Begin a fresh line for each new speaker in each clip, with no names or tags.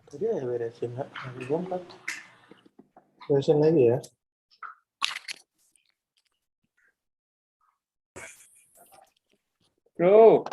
Tadi ya beresin, bongkar. Beresin lagi ya.
Bro.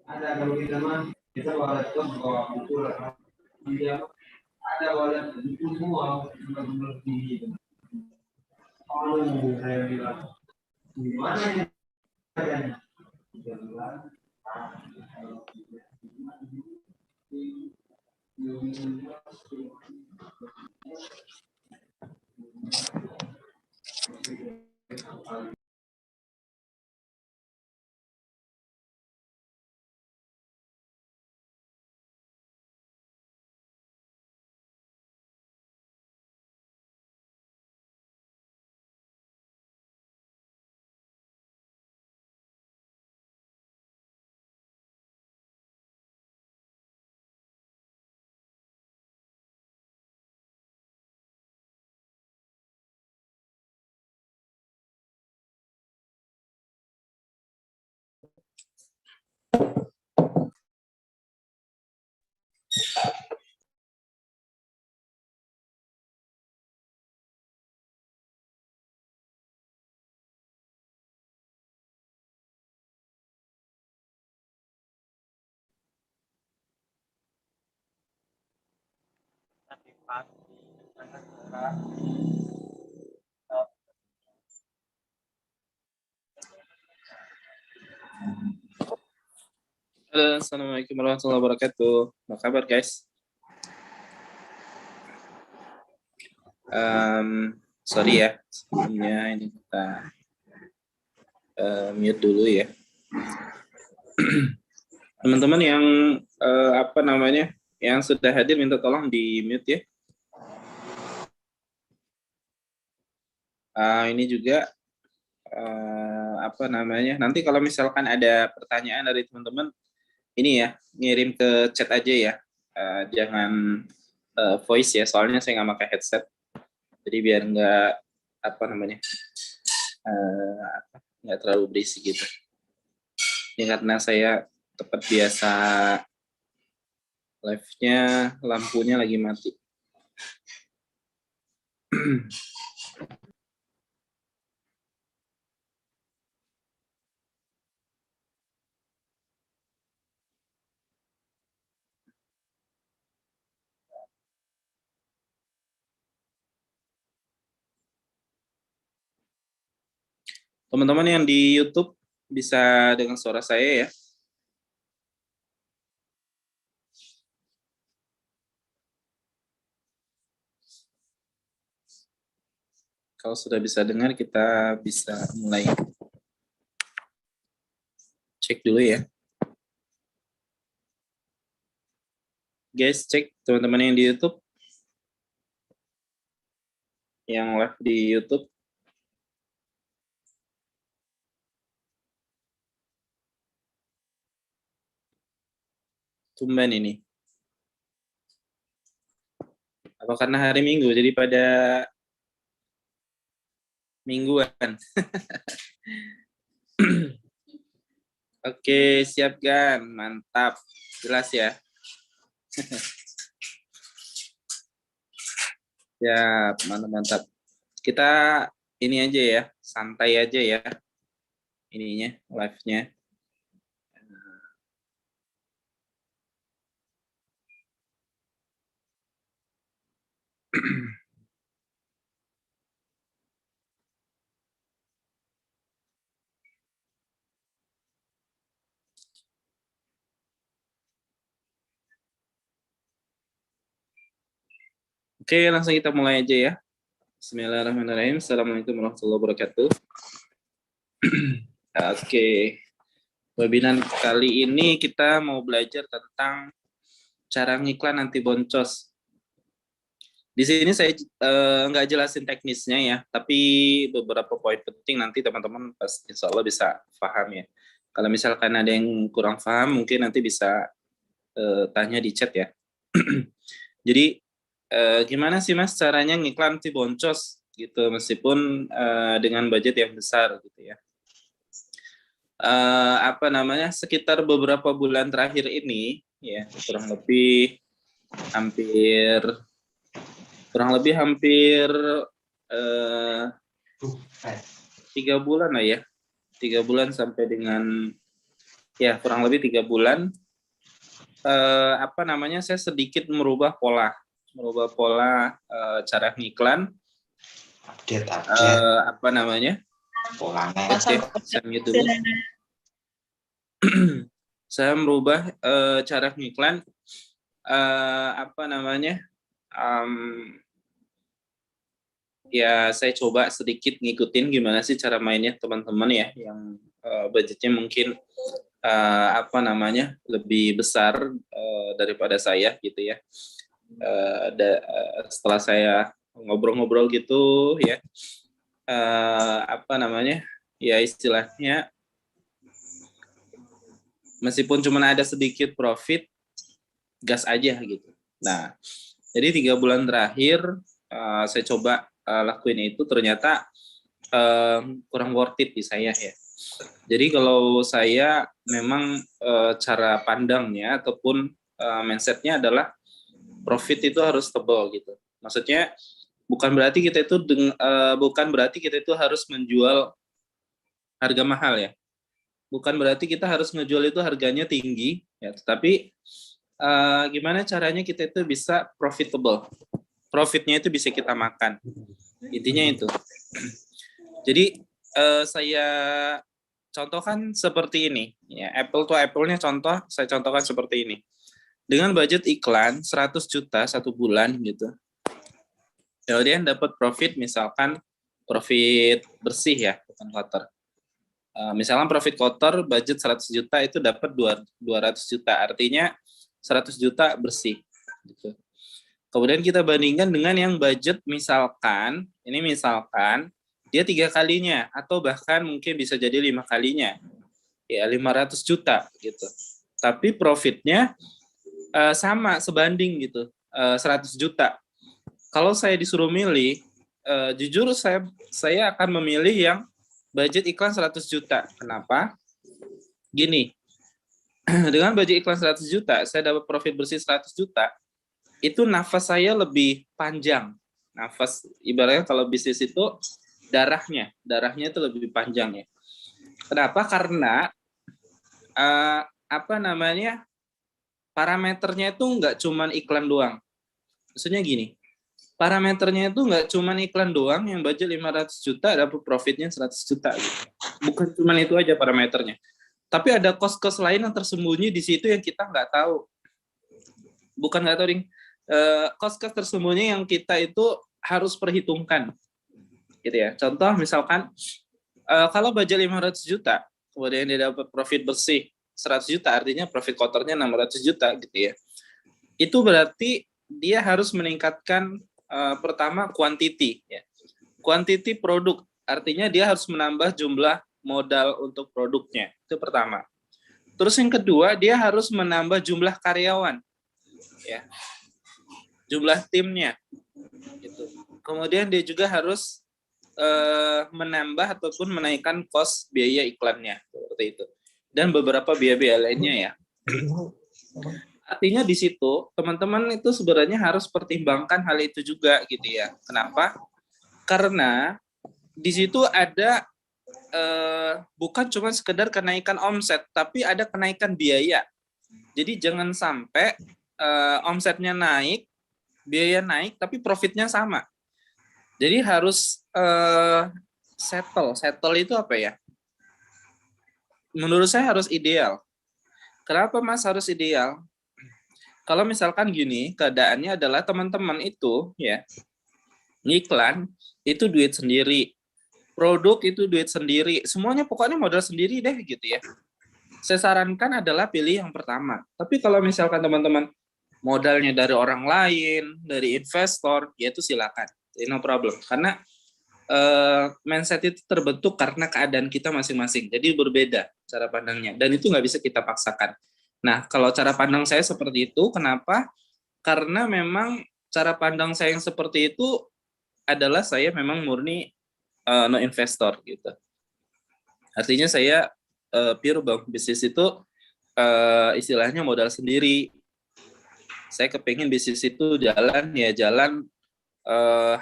Ada kalau kita mah kita bawa laptop bawa buku lah. Dia ada bawa buku semua benar-benar tinggi. Oh, saya bilang gimana ya?
Halo, assalamualaikum warahmatullahi wabarakatuh. Apa kabar guys? Sorry ya, sebelumnya ini kita mute dulu ya. Teman-teman yang yang sudah hadir minta tolong di mute ya. Ini juga nanti kalau misalkan ada pertanyaan dari teman-teman ini ya, ngirim ke chat aja ya. Jangan voice ya, soalnya saya nggak pakai headset. Jadi biar nggak terlalu berisik gitu. Ya karena saya tepat biasa live-nya lampunya lagi mati. Teman-teman yang di YouTube bisa dengar suara saya ya. Kalau sudah bisa dengar, kita bisa mulai. Cek dulu ya. Guys, cek teman-teman yang di YouTube. Yang live di YouTube. Tumben ini. Apa karena hari Minggu, jadi pada mingguan. Oke, siap kan? Mantap. Jelas ya? Siap, mantap. Kita ini aja ya, santai aja ya ininya, live-nya. Oke, langsung kita mulai aja ya. Bismillahirrahmanirrahim. Assalamualaikum warahmatullahi wabarakatuh. Oke, webinar kali ini kita mau belajar tentang cara ngiklan anti boncos. Di sini saya nggak jelasin teknisnya ya, tapi beberapa poin penting nanti teman-teman pasti insya Allah bisa paham ya. Kalau misalkan ada yang kurang paham, mungkin nanti bisa tanya di chat ya. Jadi gimana sih Mas caranya ngiklan anti boncos gitu, meskipun dengan budget yang besar gitu ya. Apa namanya, sekitar beberapa bulan terakhir ini ya, kurang lebih hampir 3 bulan lah ya, 3 bulan sampai dengan ya kurang lebih 3 bulan. Apa namanya, saya sedikit merubah pola cara ngiklan. Apa namanya, polanya saya gitu. Saya merubah cara ngiklan, apa namanya, ya saya coba sedikit ngikutin gimana sih cara mainnya teman-teman ya, yang budgetnya mungkin apa namanya lebih besar daripada saya gitu ya. Setelah saya ngobrol-ngobrol gitu ya, apa namanya ya, istilahnya meskipun cuma ada sedikit profit, gas aja gitu. Nah, jadi 3 bulan terakhir saya coba lakuin itu, ternyata kurang worth it di saya ya. Jadi kalau saya memang cara pandangnya ataupun mindsetnya adalah profit itu harus tebal gitu. Maksudnya bukan berarti kita itu harus menjual harga mahal ya. Bukan berarti kita harus ngejual itu harganya tinggi ya, tetapi gimana caranya kita itu bisa profitable. Profitnya itu bisa kita makan. Intinya itu. Jadi saya contohkan seperti ini ya, apple to apple-nya contoh, saya contohkan seperti ini. Dengan budget iklan 100 juta 1 bulan gitu. Kemudian dapat profit, misalkan profit bersih ya, bukan kotor. Misalkan profit kotor budget 100 juta itu dapat 200 juta, artinya 100 juta bersih gitu. Kemudian kita bandingkan dengan yang budget misalkan dia 3 kalinya atau bahkan mungkin bisa jadi 5 kalinya. Ya 500 juta gitu. Tapi profitnya sama, sebanding gitu, 100 juta. Kalau saya disuruh milih, jujur saya akan memilih yang budget iklan 100 juta. Kenapa? Gini, dengan budget iklan 100 juta, saya dapat profit bersih 100 juta, itu nafas saya lebih panjang. Nafas, ibaratnya kalau bisnis itu darahnya itu lebih panjang ya. Kenapa? Karena apa namanya, parameternya itu nggak cuman iklan doang. Maksudnya gini, parameternya itu nggak cuman iklan doang yang budget 500 juta dapat profitnya 100 juta gitu. Bukan cuman itu aja parameternya. Tapi ada cost-cost lain yang tersembunyi di situ yang kita nggak tahu. Bukan nggak tahu, Ding. Cost-cost tersembunyi yang kita itu harus perhitungkan. Gitu ya. Contoh misalkan kalau budget 500 juta, kemudian dia dapat profit bersih 100 juta, artinya profit kotornya 600 juta gitu ya. Itu berarti dia harus meningkatkan pertama quantity ya. Quantity produk, artinya dia harus menambah jumlah modal untuk produknya. Itu pertama. Terus yang kedua, dia harus menambah jumlah karyawan. Ya. Jumlah timnya. Gitu. Kemudian dia juga harus menambah ataupun menaikkan cost biaya iklannya seperti itu, dan beberapa biaya-biaya lainnya ya. Artinya di situ teman-teman itu sebenarnya harus pertimbangkan hal itu juga gitu ya. Kenapa? Karena di situ ada bukan cuma sekedar kenaikan omset, tapi ada kenaikan biaya. Jadi jangan sampai omsetnya naik, biaya naik, tapi profitnya sama. Jadi harus settle. Settle itu apa ya? Menurut saya harus ideal. Kenapa Mas harus ideal? Kalau misalkan gini, keadaannya adalah teman-teman itu ya, iklan itu duit sendiri, produk itu duit sendiri, semuanya pokoknya modal sendiri deh gitu ya. Saya sarankan adalah pilih yang pertama. Tapi kalau misalkan teman-teman modalnya dari orang lain, dari investor, ya itu silakan, no problem. Karena mindset itu terbentuk karena keadaan kita masing-masing. Jadi berbeda cara pandangnya, dan itu nggak bisa kita paksakan. Nah, kalau cara pandang saya seperti itu, kenapa? Karena memang cara pandang saya yang seperti itu adalah saya memang murni no investor gitu. Artinya saya pure bang, bisnis itu istilahnya modal sendiri. Saya kepingin bisnis itu jalan ya jalan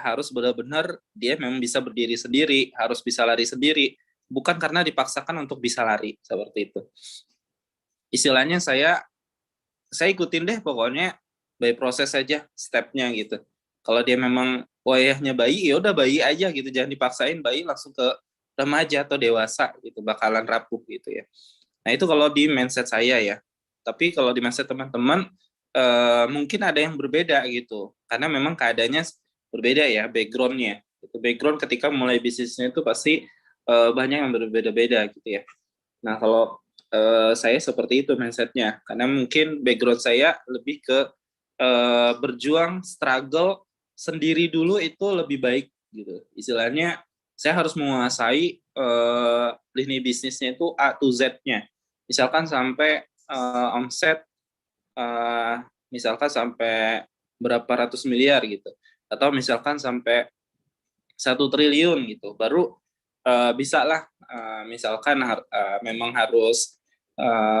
harus benar-benar dia memang bisa berdiri sendiri, harus bisa lari sendiri, bukan karena dipaksakan untuk bisa lari seperti itu. Istilahnya saya ikutin deh pokoknya by proses saja stepnya gitu. Kalau dia memang wayahnya bayi, ya udah bayi aja gitu, jangan dipaksain bayi langsung ke remaja atau dewasa gitu, bakalan rapuh gitu ya. Nah itu kalau di mindset saya ya. Tapi kalau di mindset teman-teman mungkin ada yang berbeda gitu, karena memang keadaannya berbeda ya, backgroundnya. Itu background ketika mulai bisnisnya itu pasti banyak yang berbeda-beda gitu ya. Nah kalau saya seperti itu mindsetnya, karena mungkin background saya lebih ke berjuang, struggle sendiri dulu itu lebih baik gitu. Istilahnya saya harus menguasai lini bisnisnya itu A to Z-nya. Misalkan sampai omset misalkan sampai berapa ratus miliar gitu, atau misalkan sampai 1 triliun gitu, baru bisa lah misalkan memang harus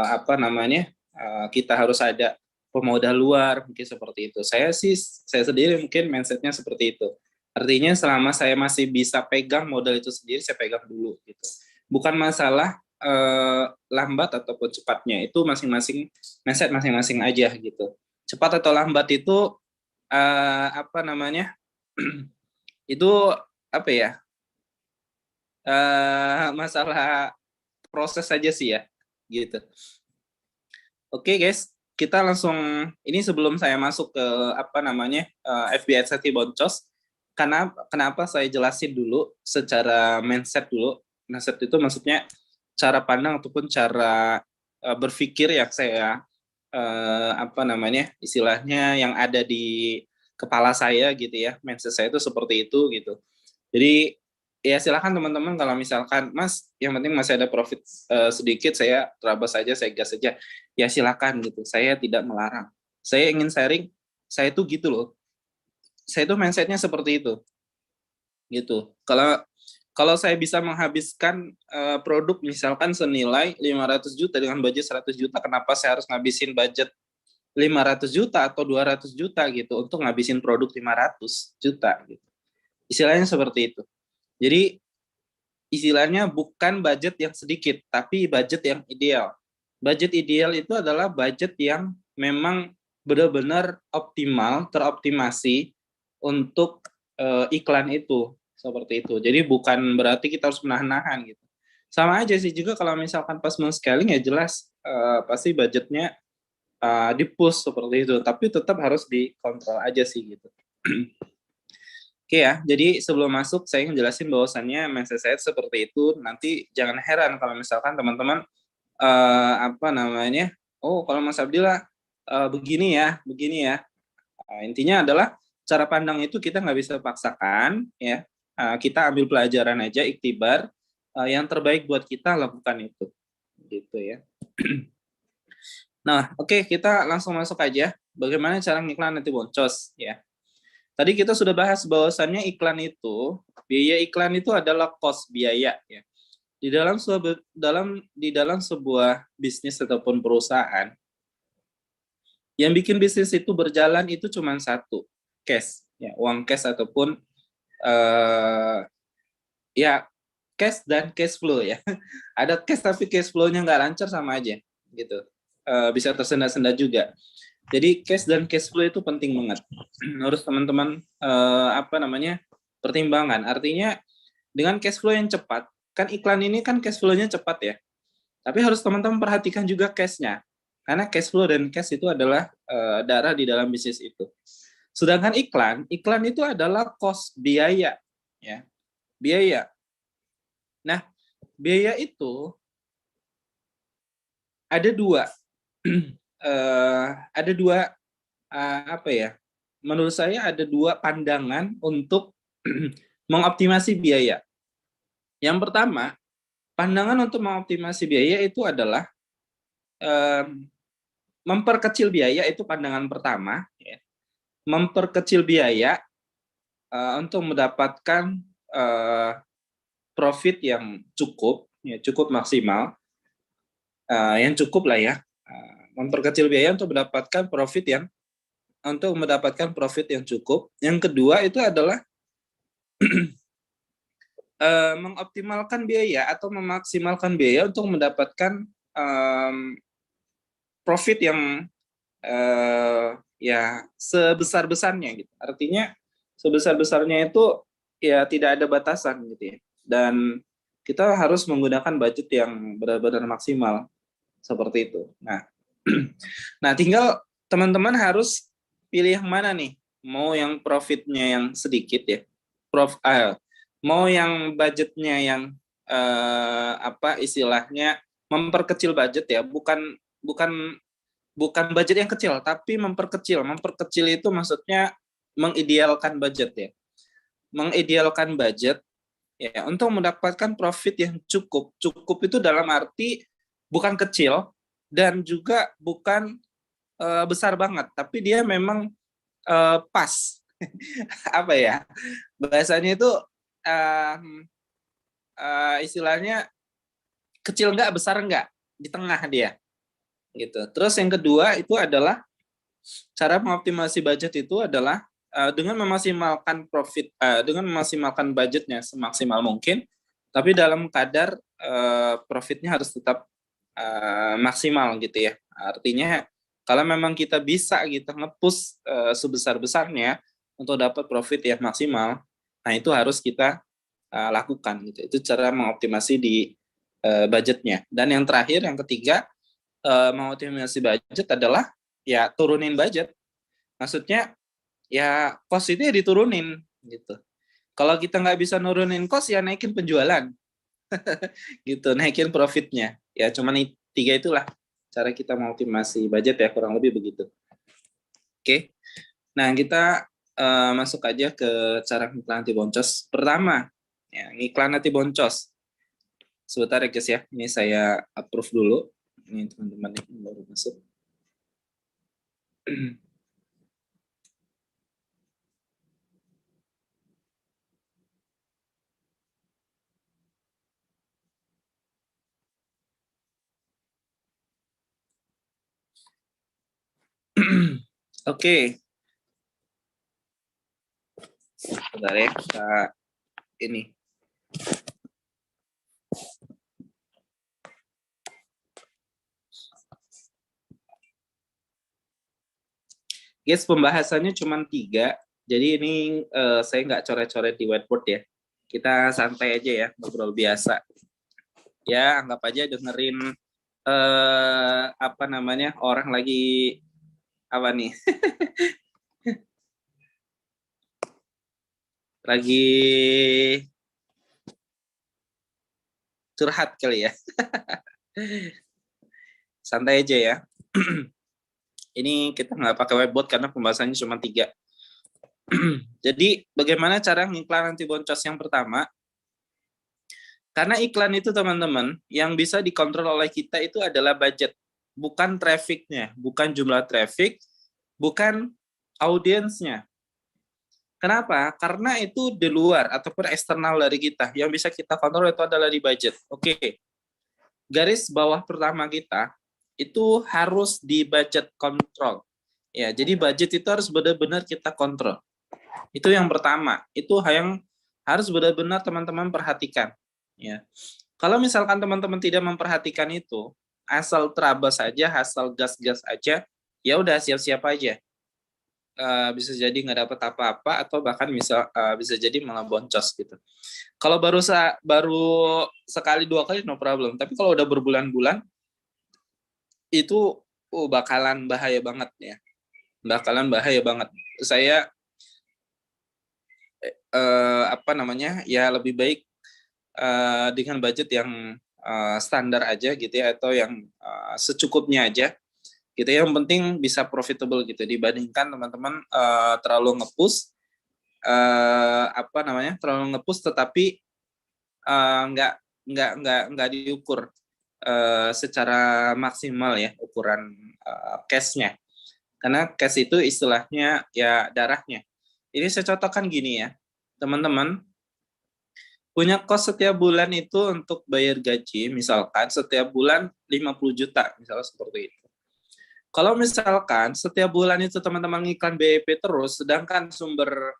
apa namanya kita harus ada pemodal luar mungkin seperti itu. Saya sendiri mungkin mindsetnya seperti itu. Artinya selama saya masih bisa pegang modal itu sendiri, saya pegang dulu gitu. Bukan masalah lambat ataupun cepatnya, itu masing-masing mindset masing-masing aja gitu. Cepat atau lambat itu apa namanya itu apa ya masalah proses saja sih ya gitu. Oke guys, kita langsung ini sebelum saya masuk ke apa namanya FBI Sati Boncos, karena kenapa saya jelasin dulu secara mindset dulu. Mindset itu maksudnya cara pandang ataupun cara berpikir yang saya apa namanya istilahnya yang ada di kepala saya gitu ya. Mindset saya itu seperti itu gitu. Jadi ya silakan teman-teman kalau misalkan Mas yang penting masih ada profit sedikit, saya terabas saja, saya gas saja, ya silakan gitu, saya tidak melarang. Saya ingin sharing, saya tuh gitu loh, saya tuh mindsetnya seperti itu gitu. Kalau saya bisa menghabiskan produk misalkan senilai 500 juta dengan budget 100 juta, kenapa saya harus ngabisin budget 500 juta atau 200 juta gitu untuk ngabisin produk 500 juta gitu. Istilahnya seperti itu. Jadi istilahnya bukan budget yang sedikit, tapi budget yang ideal. Budget ideal itu adalah budget yang memang benar-benar optimal, teroptimasi untuk iklan itu, seperti itu. Jadi bukan berarti kita harus menahan-nahan gitu. Sama aja sih juga kalau misalkan pas men-scaling ya jelas pasti budgetnya di-push seperti itu, tapi tetap harus dikontrol aja sih gitu. Oke ya, jadi sebelum masuk saya ingin jelasin bahwasannya mindset saya seperti itu. Nanti jangan heran kalau misalkan teman-teman apa namanya, oh kalau Mas Abdillah begini ya. Intinya adalah cara pandang itu kita nggak bisa paksakan ya. Kita ambil pelajaran aja, iktibar, yang terbaik buat kita lakukan itu, gitu ya. Nah, oke, kita langsung masuk aja. Bagaimana cara ngiklan nanti boncos ya. Tadi kita sudah bahas bahwasannya iklan itu, biaya iklan itu adalah cost biaya ya. Di dalam sebuah bisnis ataupun perusahaan, yang bikin bisnis itu berjalan itu cuma satu, cash, ya, uang cash ataupun Ya cash dan cash flow ya. Ada cash tapi cash flow-nya nggak lancar sama aja gitu. Bisa tersendat-sendat juga. Jadi cash dan cash flow itu penting banget. Harus teman-teman pertimbangan. Artinya dengan cash flow yang cepat, kan iklan ini kan cash flow-nya cepat ya. Tapi harus teman-teman perhatikan juga cash-nya. Karena cash flow dan cash itu adalah darah di dalam bisnis itu. Sedangkan iklan itu adalah cost, biaya ya. Biaya. Nah, biaya itu ada dua. Ada dua menurut saya ada dua pandangan untuk mengoptimasi biaya. Yang pertama, pandangan untuk mengoptimasi biaya itu adalah memperkecil biaya, itu pandangan pertama ya. Memperkecil biaya untuk mendapatkan profit yang cukup maksimal, yang cukup lah ya. Memperkecil biaya untuk mendapatkan profit yang cukup. Yang kedua itu adalah mengoptimalkan biaya atau memaksimalkan biaya untuk mendapatkan profit yang ya sebesar-besarnya gitu. Artinya sebesar-besarnya itu ya tidak ada batasan gitu ya. Dan kita harus menggunakan budget yang benar-benar maksimal seperti itu. Nah, tinggal teman-teman harus pilih yang mana nih. Mau yang profitnya yang sedikit ya. Mau yang budgetnya yang istilahnya memperkecil budget ya, bukan budget yang kecil, tapi memperkecil. Memperkecil itu maksudnya mengidealkan budget ya. Mengidealkan budget ya untuk mendapatkan profit yang cukup. Cukup itu dalam arti bukan kecil dan juga bukan besar banget, tapi dia memang pas. Apa ya? Bahasanya itu istilahnya kecil enggak, besar enggak, di tengah dia. Gitu. Terus yang kedua itu adalah cara mengoptimasi budget itu adalah dengan memaksimalkan profit, dengan memaksimalkan budgetnya semaksimal mungkin, tapi dalam kadar profitnya harus tetap maksimal gitu ya. Artinya kalau memang kita bisa gitu nge-push sebesar-besarnya untuk dapat profit yang maksimal, nah itu harus kita lakukan gitu. Itu cara mengoptimasi di budgetnya. Dan yang terakhir, yang ketiga, mengoptimasi budget adalah ya turunin budget. Maksudnya ya cost itu ya diturunin gitu. Kalau kita nggak bisa nurunin cost ya naikin penjualan. Gitu, naikin profitnya. Ya cuman 3 itulah cara kita mengoptimasi budget ya, kurang lebih begitu. Oke. Nah, kita masuk aja ke cara ngiklan anti boncos. Pertama, ya, ngiklan anti boncos. Sebentar ya guys ya, ini saya approve dulu. Ini teman-teman yang baru masuk. Oke. Bentar ya, kita ini. Guys, pembahasannya cuma 3, jadi ini saya nggak coret-coret di whiteboard ya. Kita santai aja ya, ngobrol biasa. Ya, anggap aja dengerin orang lagi apa nih? Lagi curhat kali ya. Santai aja ya. Ini kita nggak pakai whiteboard karena pembahasannya cuma 3. Jadi bagaimana cara ngiklan anti boncos yang pertama? Karena iklan itu teman-teman yang bisa dikontrol oleh kita itu adalah budget, bukan trafficnya, bukan jumlah traffic, bukan audiensnya. Kenapa? Karena itu di luar ataupun eksternal dari kita. Yang bisa kita kontrol itu adalah di budget. Oke. Garis bawah pertama kita itu harus di budget control. Ya, jadi budget itu harus benar-benar kita kontrol. Itu yang pertama. Itu yang harus benar-benar teman-teman perhatikan. Ya. Kalau misalkan teman-teman tidak memperhatikan itu, asal terabas saja, asal gas-gas aja, ya udah siap-siap aja. Bisa jadi nggak dapat apa-apa atau bahkan bisa jadi malah boncos gitu. Kalau baru sekali dua kali no problem, tapi kalau udah berbulan-bulan itu bakalan bahaya banget ya. Bakalan bahaya banget. Saya ya lebih baik dengan budget yang standar aja gitu ya, atau yang secukupnya aja gitu ya. Yang penting bisa profitable gitu, dibandingkan teman-teman terlalu nge-push terlalu nge-push tetapi nggak diukur secara maksimal ya ukuran cash-nya. Karena cash itu istilahnya ya darahnya. Ini saya contohkan gini ya, teman-teman punya cost setiap bulan itu untuk bayar gaji, misalkan setiap bulan 50 juta, misalnya seperti itu. Kalau misalkan setiap bulan itu teman-teman ngiklan BEP terus, sedangkan sumber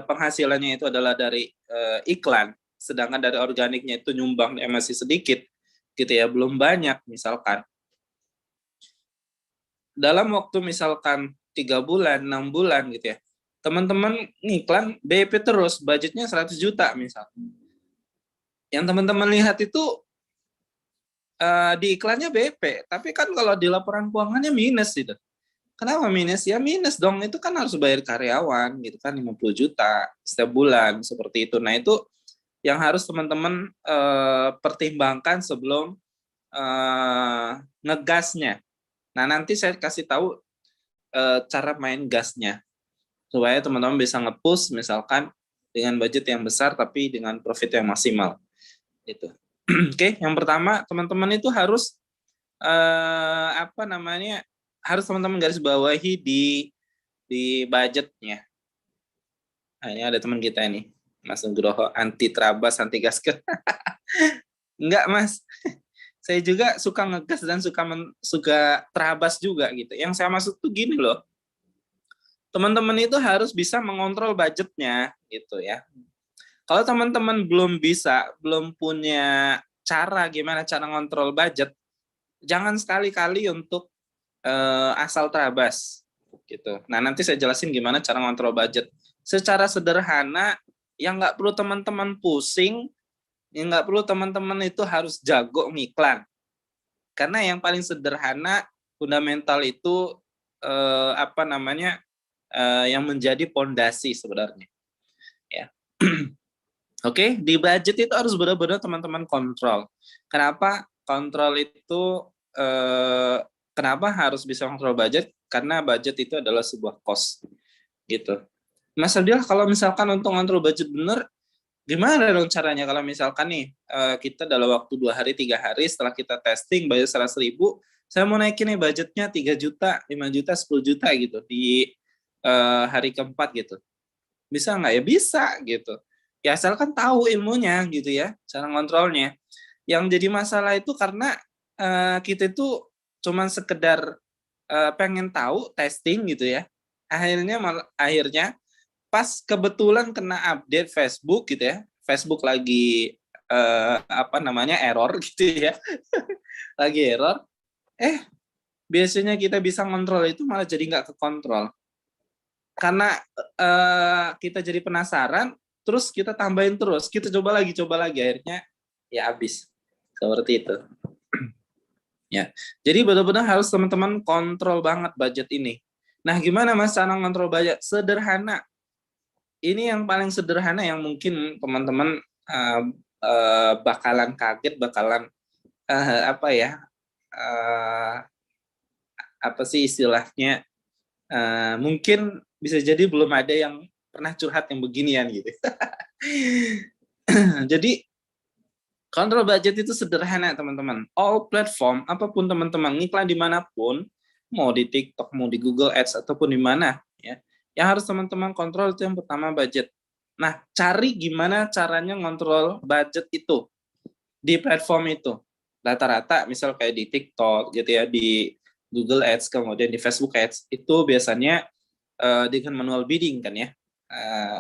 penghasilannya itu adalah dari iklan, sedangkan dari organiknya itu nyumbang masih sedikit, gitu ya, belum banyak misalkan. Dalam waktu misalkan 3 bulan, 6 bulan gitu ya, teman-teman ngiklan BEP terus, budgetnya 100 juta misal. Yang teman-teman lihat itu di iklannya BEP, tapi kan kalau di laporan keuangannya minus gitu. Kenapa minus? Ya minus dong, itu kan harus bayar karyawan gitu kan, 50 juta setiap bulan seperti itu. Nah itu yang harus teman-teman pertimbangkan sebelum ngegasnya. Nah nanti saya kasih tahu cara main gasnya supaya teman-teman bisa nge-push misalkan dengan budget yang besar tapi dengan profit yang maksimal. Itu. Oke, yang pertama teman-teman itu harus harus teman-teman garis bawahi di budgetnya. Nah, ini ada teman kita ini, Mas Nugroho, anti terabas, anti gasket. Enggak, Mas. Saya juga suka ngegas dan suka terabas juga gitu. Yang saya maksud tuh gini loh. Teman-teman itu harus bisa mengontrol budgetnya gitu ya. Kalau teman-teman belum punya gimana cara ngontrol budget, jangan sekali-kali untuk asal terabas gitu. Nah, nanti saya jelasin gimana cara ngontrol budget secara sederhana, yang nggak perlu teman-teman pusing, yang nggak perlu teman-teman itu harus jago ngiklan. Karena yang paling sederhana, fundamental itu yang menjadi pondasi sebenarnya. Ya. Oke, di budget itu harus benar-benar teman-teman kontrol. Kenapa kontrol itu? Kenapa harus bisa kontrol budget? Karena budget itu adalah sebuah cost, gitu. Mas Adil, kalau misalkan untuk kontrol budget benar, gimana dong caranya? Kalau misalkan nih kita dalam waktu 2 hari, 3 hari setelah kita testing bayar 100.000, saya mau naikin nih budgetnya 3 juta, 5 juta, 10 juta gitu di hari keempat gitu. Bisa nggak? Ya bisa gitu. Ya asalkan tahu ilmunya gitu ya, cara ngontrolnya. Yang jadi masalah itu karena kita itu cuman sekedar pengen tahu testing gitu ya. Akhirnya pas kebetulan kena update Facebook gitu ya. Facebook lagi error gitu ya. Lagi error. Biasanya kita bisa ngontrol itu malah jadi nggak kekontrol. Karena kita jadi penasaran, terus kita tambahin terus, kita coba lagi, akhirnya ya habis. Seperti itu. Ya, jadi benar-benar harus teman-teman kontrol banget budget ini. Nah, gimana Mas cara ngontrol budget? Sederhana. Ini yang paling sederhana yang mungkin teman-teman bakalan kaget, bakalan apa sih istilahnya? Mungkin bisa jadi belum ada yang pernah curhat yang beginian gitu. Jadi kontrol budget itu sederhana teman-teman. All platform, apapun teman-teman ngiklan dimanapun, mau di TikTok, mau di Google Ads ataupun di mana, ya, yang harus teman-teman kontrol itu yang pertama budget. Nah, cari gimana caranya ngontrol budget itu di platform itu. Rata-rata, misal kayak di TikTok, gitu ya, di Google Ads, kemudian di Facebook Ads, itu biasanya dengan manual bidding kan ya,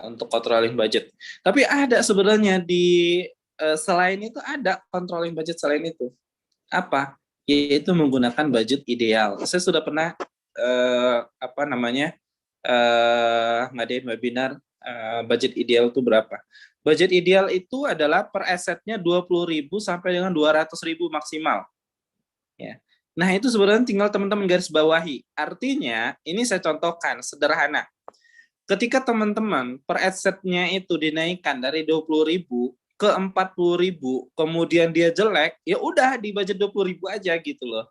untuk controlling budget. Tapi ada sebenarnya di selain itu ada controlling budget selain itu. Apa? Yaitu menggunakan budget ideal. Saya sudah pernah ngadain webinar budget ideal itu berapa. Budget ideal itu adalah per asetnya 20.000 sampai dengan 200.000 maksimal. Ya. Nah, itu sebenarnya tinggal teman-teman garis bawahi. Artinya, ini saya contohkan sederhana. Ketika teman-teman per asetnya itu dinaikkan dari 20.000 ke 40.000, kemudian dia jelek, ya udah di budget 20.000 aja gitu loh.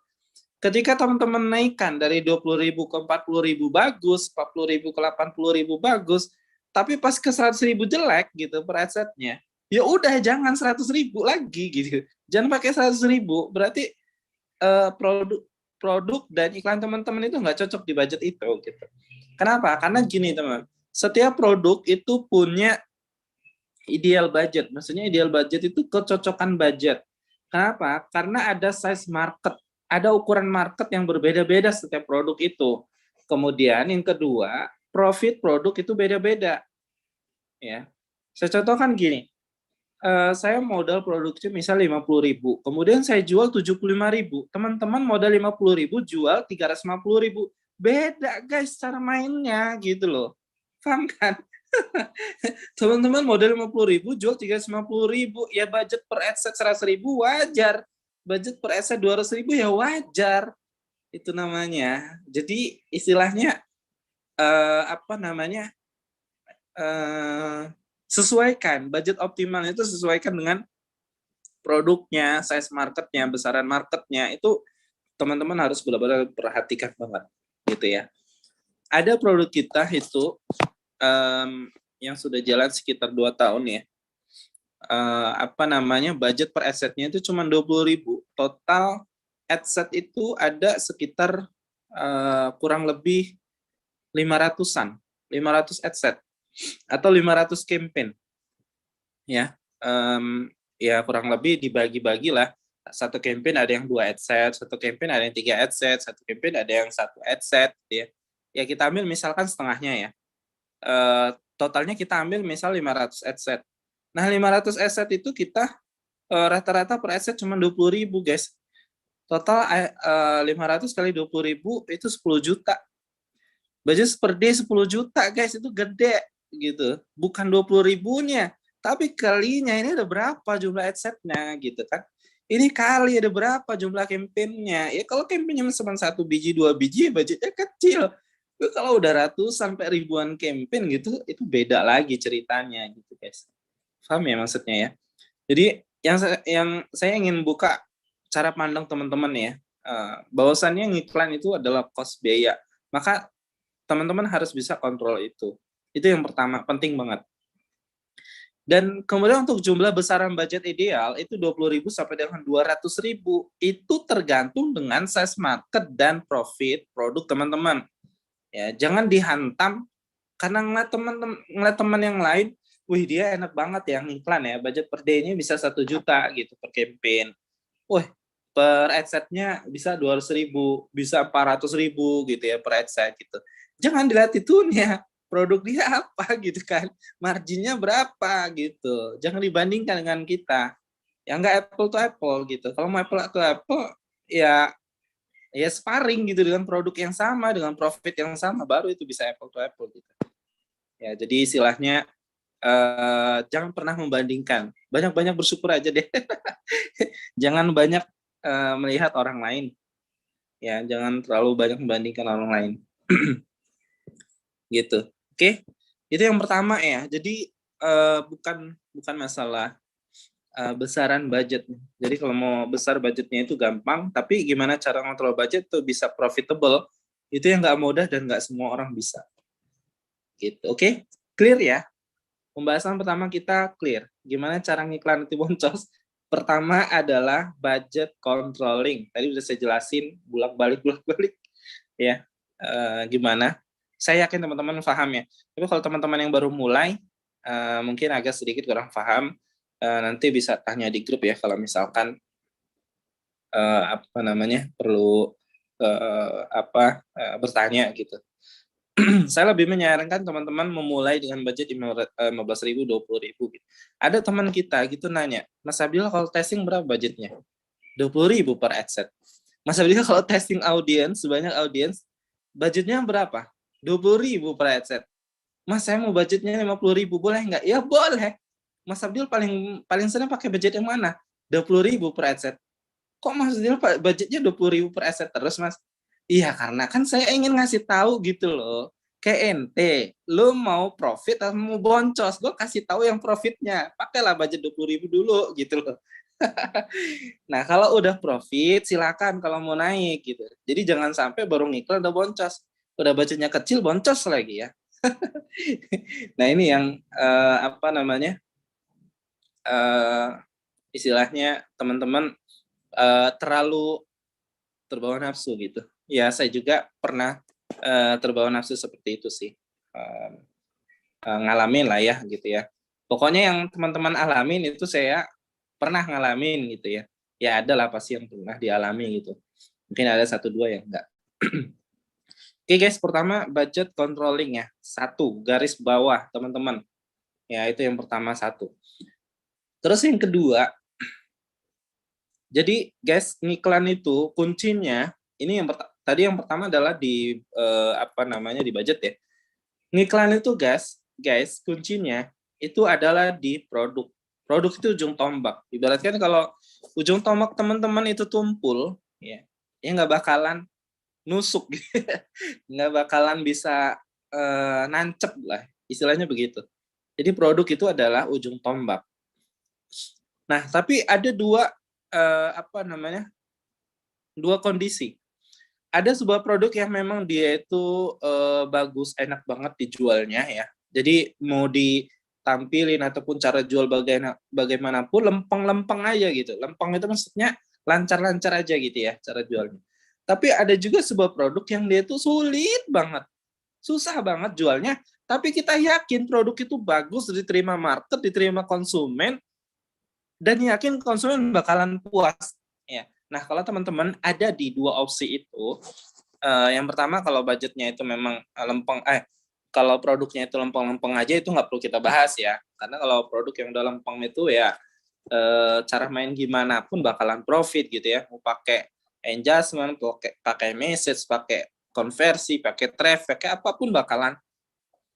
Ketika teman-teman naikkan dari 20.000 ke 40.000 bagus, 40.000 ke 80.000 bagus, tapi pas ke 100.000 jelek gitu per asetnya, ya udah jangan 100.000 lagi gitu. Jangan pakai 100.000, berarti produk dan iklan teman-teman itu nggak cocok di budget itu gitu. Kenapa? Karena gini teman, setiap produk itu punya ideal budget. Maksudnya ideal budget itu kecocokan budget. Kenapa? Karena ada size market, ada ukuran market yang berbeda-beda setiap produk itu. Kemudian yang kedua, profit produk itu beda-beda. Ya, saya contohkan gini. Saya modal produksi misal 50.000, kemudian saya jual 75.000. Teman-teman modal 50.000 jual 350.000. Beda guys cara mainnya gitu loh. Paham kan? Teman-teman modal 50.000 jual 350.000, ya budget per adset 100.000 wajar. Budget per adset 200.000 ya wajar. Itu namanya. Jadi istilahnya sesuaikan budget optimal itu sesuaikan dengan produknya, size marketnya, besaran marketnya, itu teman-teman harus benar-benar perhatikan banget gitu ya. Ada produk kita itu yang sudah jalan sekitar 2 tahun ya, budget per asetnya itu cuma 20.000, total adset itu ada sekitar kurang lebih 500-an, 500 adset atau 500 campaign ya. Ya kurang lebih dibagi-bagi lah, satu campaign ada yang 2 adset, satu campaign ada yang 3 adset, satu campaign ada yang 1 adset ya. Ya kita ambil misalkan setengahnya ya, totalnya kita ambil misal 500 adset. Nah 500 adset itu kita rata-rata per adset cuma 20.000 guys. Total 500 kali 20.000 itu 10 juta. Budget per day 10 juta guys, itu gede gitu. Bukan 20.000-nya, tapi kalinya ini ada berapa jumlah adsetnya gitu kan. Ini kali ada berapa jumlah campaign-nya. Ya kalau campaign-nya cuma 1 biji, 2 biji, budgetnya kecil. Kalau udah ratusan sampai ribuan campaign gitu, itu beda lagi ceritanya gitu guys. Paham ya maksudnya ya? Jadi yang saya ingin buka cara pandang teman-teman ya, bahwasannya ngiklan itu adalah cost biaya. Maka teman-teman harus bisa kontrol itu. Itu yang pertama, penting banget. Dan kemudian untuk jumlah besaran budget ideal itu 20.000 sampai dengan 200.000. Itu tergantung dengan size market dan profit produk teman-teman. Ya, jangan dihantam karena ngeliat teman yang lain, wih dia enak banget ya ngiklan ya, budget per day-nya bisa 1 juta gitu per campaign. Wih, per adset-nya bisa 200.000, bisa 400.000 gitu ya per adset gitu. Jangan dilihat itunya, produk dia apa gitu kan, marginnya berapa gitu. Jangan dibandingkan dengan kita. Ya nggak apple to apple gitu. Kalau mau apple to apple, ya sparring gitu dengan produk yang sama, dengan profit yang sama, baru itu bisa apple to apple gitu. Ya, jadi istilahnya jangan pernah membandingkan. Banyak-banyak bersyukur aja deh. Jangan banyak melihat orang lain. Ya, jangan terlalu banyak membandingkan orang lain. Gitu. Oke. Itu yang pertama ya. Jadi bukan masalah besaran budget. Jadi kalau mau besar budgetnya itu gampang, tapi gimana cara ngontrol budget tuh bisa profitable, itu yang nggak mudah dan nggak semua orang bisa. Gitu, oke? Clear ya? Pembahasan pertama kita clear. Gimana cara ngiklan itu boncos? Pertama adalah budget controlling. Tadi udah saya jelasin bolak-balik ya. Gimana? Saya yakin teman-teman paham ya. Tapi kalau teman-teman yang baru mulai, mungkin agak sedikit kurang paham. Nanti bisa tanya di grup ya kalau misalkan perlu bertanya gitu. saya lebih menyarankan teman-teman memulai dengan budget 15.000, 20.000 gitu. Ada teman kita gitu nanya, Mas Abdillah kalau testing berapa budgetnya? 20.000 per adset. Mas Abdillah kalau testing audiens, sebanyak audiens, budgetnya berapa? 20.000 per adset. Mas saya mau budgetnya 50.000, boleh nggak? Ya boleh. Mas Abdil paling senang pakai budget yang mana? 20.000 per adset. Kok Mas Abdil budgetnya 20.000 per adset terus, Mas? Iya, karena kan saya ingin ngasih tahu gitu loh. Kayak ente, lu mau profit atau mau boncos? Gue kasih tahu yang profitnya. Pakailah budget 20.000 dulu gitu loh. Nah, kalau udah profit, silakan kalau mau naik gitu. Jadi jangan sampai baru ngiklan udah boncos. Udah budgetnya kecil, boncos lagi ya. Nah, ini yang apa namanya? Istilahnya teman-teman terlalu terbawa nafsu gitu. Ya, saya juga pernah terbawa nafsu seperti itu sih. Ngalamin lah ya gitu ya. Pokoknya yang teman-teman alamin itu saya pernah ngalamin gitu ya. Ya ada lah pasti yang pernah dialami gitu. Mungkin ada 1-2 yang enggak. Oke guys, pertama budget controlling ya. 1, garis bawah teman-teman. Ya itu yang pertama 1. Terus yang kedua, jadi guys, ngiklan itu kuncinya ini tadi yang pertama adalah di apa namanya di budget ya. Ngiklan itu guys kuncinya itu adalah di produk. Produk itu ujung tombak. Ibaratkan kalau ujung tombak teman-teman itu tumpul, ya nggak bakalan nusuk, nggak bakalan bisa nancep lah, istilahnya begitu. Jadi produk itu adalah ujung tombak. Nah, tapi ada apa namanya? 2 kondisi. Ada sebuah produk yang memang dia itu bagus, enak banget dijualnya ya. Jadi mau ditampilin ataupun cara jual bagaimanapun lempeng-lempeng aja gitu. Lempeng itu maksudnya lancar-lancar aja gitu ya cara jualnya. Tapi ada juga sebuah produk yang dia itu sulit banget. Susah banget jualnya, tapi kita yakin produk itu bagus, diterima market, diterima konsumen, dan yakin konsumen bakalan puas. Ya. Nah, kalau teman-teman ada di 2 opsi itu, yang pertama kalau budgetnya itu memang kalau produknya itu lempeng-lempeng aja itu nggak perlu kita bahas ya. Karena kalau produk yang udah lempeng itu ya cara main gimana pun bakalan profit gitu ya. Mau pakai engagement, pakai message, pakai konversi, pakai traffic, pakai apapun bakalan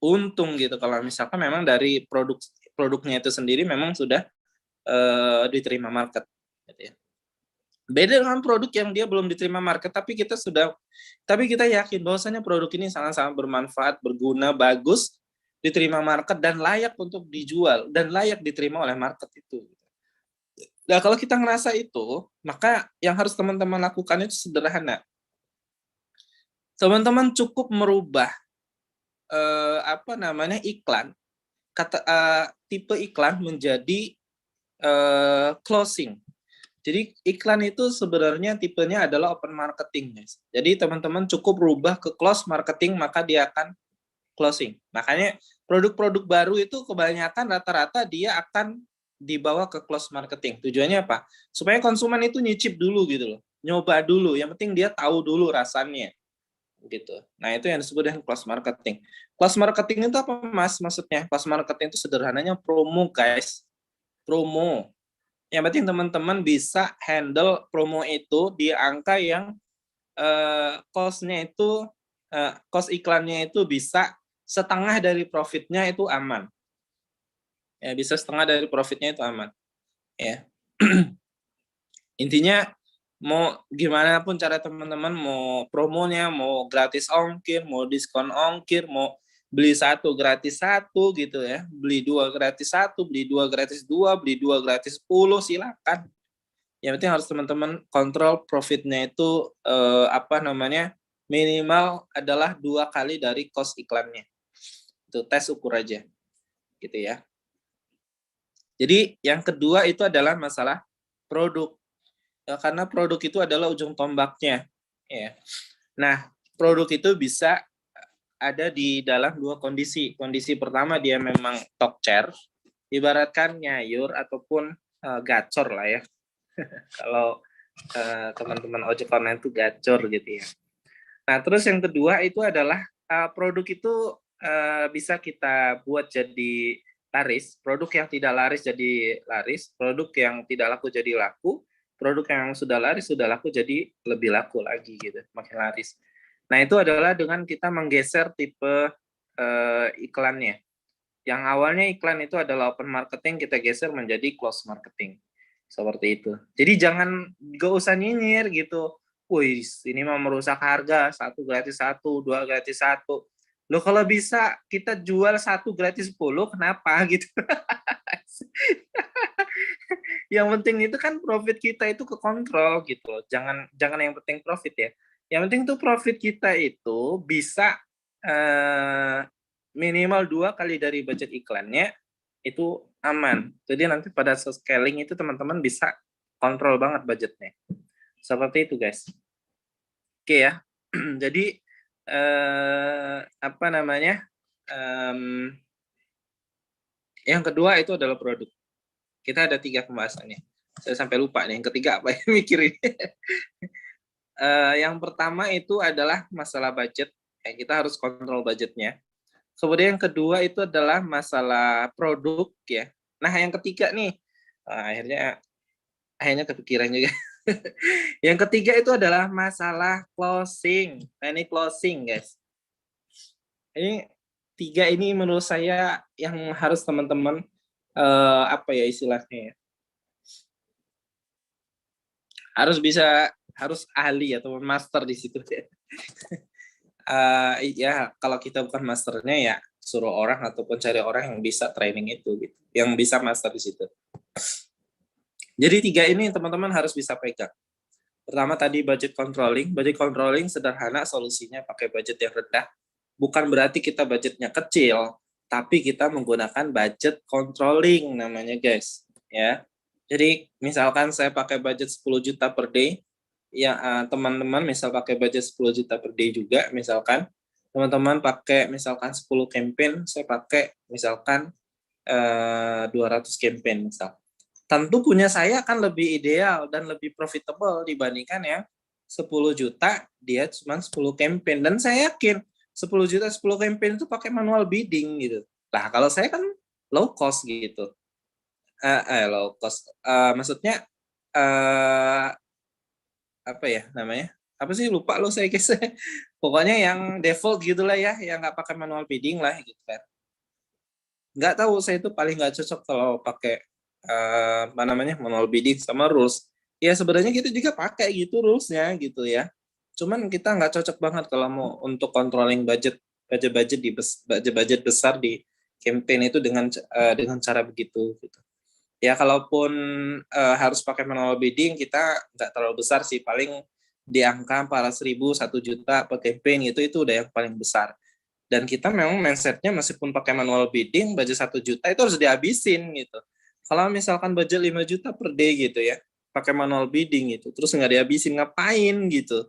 untung gitu. Kalau misalkan memang dari produknya itu sendiri memang sudah diterima market gitu ya. Beda dengan produk yang dia belum diterima market tapi kita yakin bahwasanya produk ini sangat-sangat bermanfaat, berguna, bagus, diterima market dan layak untuk dijual dan layak diterima oleh market itu. Nah, kalau kita ngerasa itu, maka yang harus teman-teman lakukan itu sederhana. Teman-teman cukup merubah apa namanya iklan, tipe iklan menjadi closing. Jadi iklan itu sebenarnya tipenya adalah open marketing, guys. Jadi teman-teman cukup rubah ke close marketing maka dia akan closing. Makanya produk-produk baru itu kebanyakan rata-rata dia akan dibawa ke close marketing. Tujuannya apa? Supaya konsumen itu nyicip dulu gitu loh. Nyoba dulu, yang penting dia tahu dulu rasanya. Gitu. Nah, itu yang disebut dengan close marketing. Close marketing itu apa, Mas? Maksudnya, close marketing itu sederhananya promo, guys. Promo. Yang penting teman-teman bisa handle promo itu di angka yang cost-nya itu cost iklannya itu bisa setengah dari profitnya itu aman. Ya, bisa setengah dari profitnya itu aman. Ya. Intinya mau gimana pun cara teman-teman mau promonya, mau gratis ongkir, mau diskon ongkir, mau beli 1 gratis 1 gitu ya, beli 2 gratis 1, beli 2 gratis 2, beli 2 gratis 10, silakan. Yang penting harus teman-teman kontrol profitnya itu apa namanya minimal adalah 2 kali dari cost iklannya. Itu tes ukur aja, gitu ya. Jadi yang kedua itu adalah masalah produk. Ya, karena produk itu adalah ujung tombaknya. Ya. Nah, produk itu bisa ada di dalam 2 kondisi. Kondisi pertama dia memang talk chair, ibaratkan nyayur ataupun gacor lah ya. Kalau teman-teman ojek online itu gacor gitu ya. Nah, terus yang kedua itu adalah produk itu bisa kita buat jadi laris, produk yang tidak laris jadi laris, produk yang tidak laku jadi laku, produk yang sudah laku jadi lebih laku lagi gitu, makin laris. Nah, itu adalah dengan kita menggeser tipe iklannya. Yang awalnya iklan itu adalah open marketing, kita geser menjadi close marketing. Seperti itu. Jadi gak usah nyinyir gitu. Wih, ini mau merusak harga, 1 gratis 1, 2 gratis 1. Loh, kalau bisa kita jual 1 gratis 10, kenapa gitu? Yang penting itu kan profit kita itu kekontrol gitu loh. Jangan yang penting profit ya. Yang penting tuh profit kita itu bisa minimal 2 kali dari budget iklannya itu aman. Jadi nanti pada scaling itu teman-teman bisa kontrol banget budgetnya. Seperti itu guys. Oke ya. Jadi apa namanya? Yang kedua itu adalah produk. Kita ada 3 pembahasannya. Saya sampai lupa nih yang ketiga apa yang mikirin. Yang pertama itu adalah masalah budget. Kita harus kontrol budgetnya. Kemudian yang kedua itu adalah masalah produk ya. Nah, yang ketiga nih, akhirnya kepikiran juga. Yang ketiga itu adalah masalah closing. Nah, ini closing, guys. Ini 3 ini menurut saya yang harus teman-teman apa ya istilahnya ya? Harus ahli atau master di situ ya. Ya kalau kita bukan masternya ya suruh orang ataupun cari orang yang bisa training itu gitu, yang bisa master di situ. Jadi 3 ini teman-teman harus bisa pegang. Pertama tadi budget controlling sederhana solusinya pakai budget yang rendah. Bukan berarti kita budgetnya kecil, tapi kita menggunakan budget controlling namanya guys. Ya, jadi misalkan saya pakai budget 10 juta per day, ya teman-teman misal pakai budget 10 juta per day juga, misalkan teman-teman pakai misalkan 10 campaign, saya pakai misalkan 200 campaign misal. Tentu punya saya akan lebih ideal dan lebih profitable dibandingkan yang 10 juta dia cuma 10 campaign, dan saya yakin 10 juta 10 campaign itu pakai manual bidding gitu. Nah, kalau saya kan low cost gitu. Low cost. Maksudnya apa ya namanya? Apa sih lupa lo saya guys. Pokoknya yang default gitulah ya, yang nggak pakai manual bidding lah gitu kan. Nggak tahu, saya itu paling nggak cocok kalau pakai apa namanya manual bidding sama rules. Ya sebenarnya kita juga pakai gitu rulesnya gitu ya. Cuman kita nggak cocok banget kalau mau untuk controlling budget besar di campaign itu dengan cara begitu gitu. Ya kalaupun harus pakai manual bidding, kita nggak terlalu besar sih, paling di angka 400.000 1 juta per campaign itu udah yang paling besar. Dan kita memang mindsetnya meskipun pakai manual bidding budget 1 juta itu harus dihabisin gitu. Kalau misalkan budget 5 juta per day gitu ya, pakai manual bidding gitu, terus nggak dihabisin, ngapain gitu?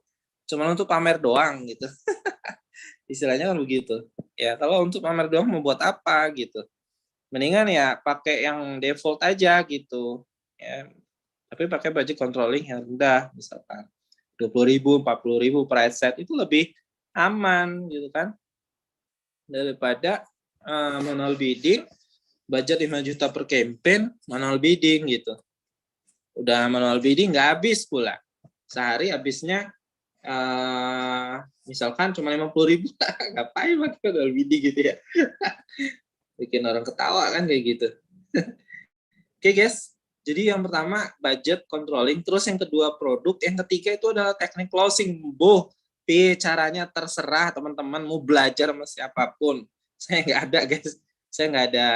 Cuma untuk pamer doang gitu. Istilahnya kan begitu. Ya kalau untuk pamer doang mau buat apa gitu. Mendingan ya pakai yang default aja gitu. Ya, tapi pakai budget controlling yang rendah, misalkan 20.000, 40.000 per set itu lebih aman gitu kan. Daripada manual bidding, budget 5 juta per campaign, manual bidding gitu. Udah manual bidding nggak habis pula. Sehari habisnya misalkan cuma 50.000, ngapain pakai manual bidding gitu ya. Bikin orang ketawa kan kayak gitu. Oke guys, jadi yang pertama budget controlling, terus yang kedua produk, yang ketiga itu adalah teknik closing. Caranya terserah teman-teman mau belajar sama siapapun. Saya nggak ada guys, saya nggak ada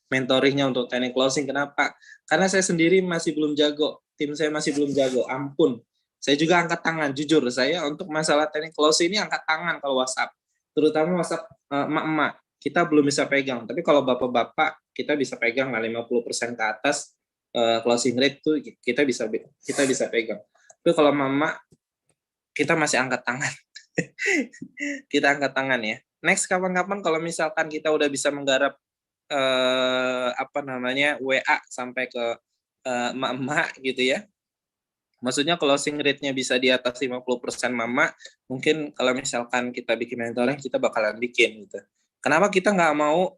mentoringnya untuk teknik closing. Kenapa? Karena saya sendiri masih belum jago, tim saya masih belum jago, ampun. Saya juga angkat tangan, jujur saya untuk masalah teknik closing ini angkat tangan kalau WhatsApp, terutama WhatsApp emak-emak, kita belum bisa pegang. Tapi kalau bapak-bapak kita bisa pegang lah 50% ke atas closing rate tuh kita bisa pegang. Tapi kalau mama kita masih angkat tangan. Kita angkat tangan ya. Next kapan-kapan kalau misalkan kita udah bisa menggarap WA sampai ke emak-emak gitu ya. Maksudnya closing rate-nya bisa di atas 50% Mama, mungkin kalau misalkan kita bikin mentoring, kita bakalan bikin gitu. Kenapa kita nggak mau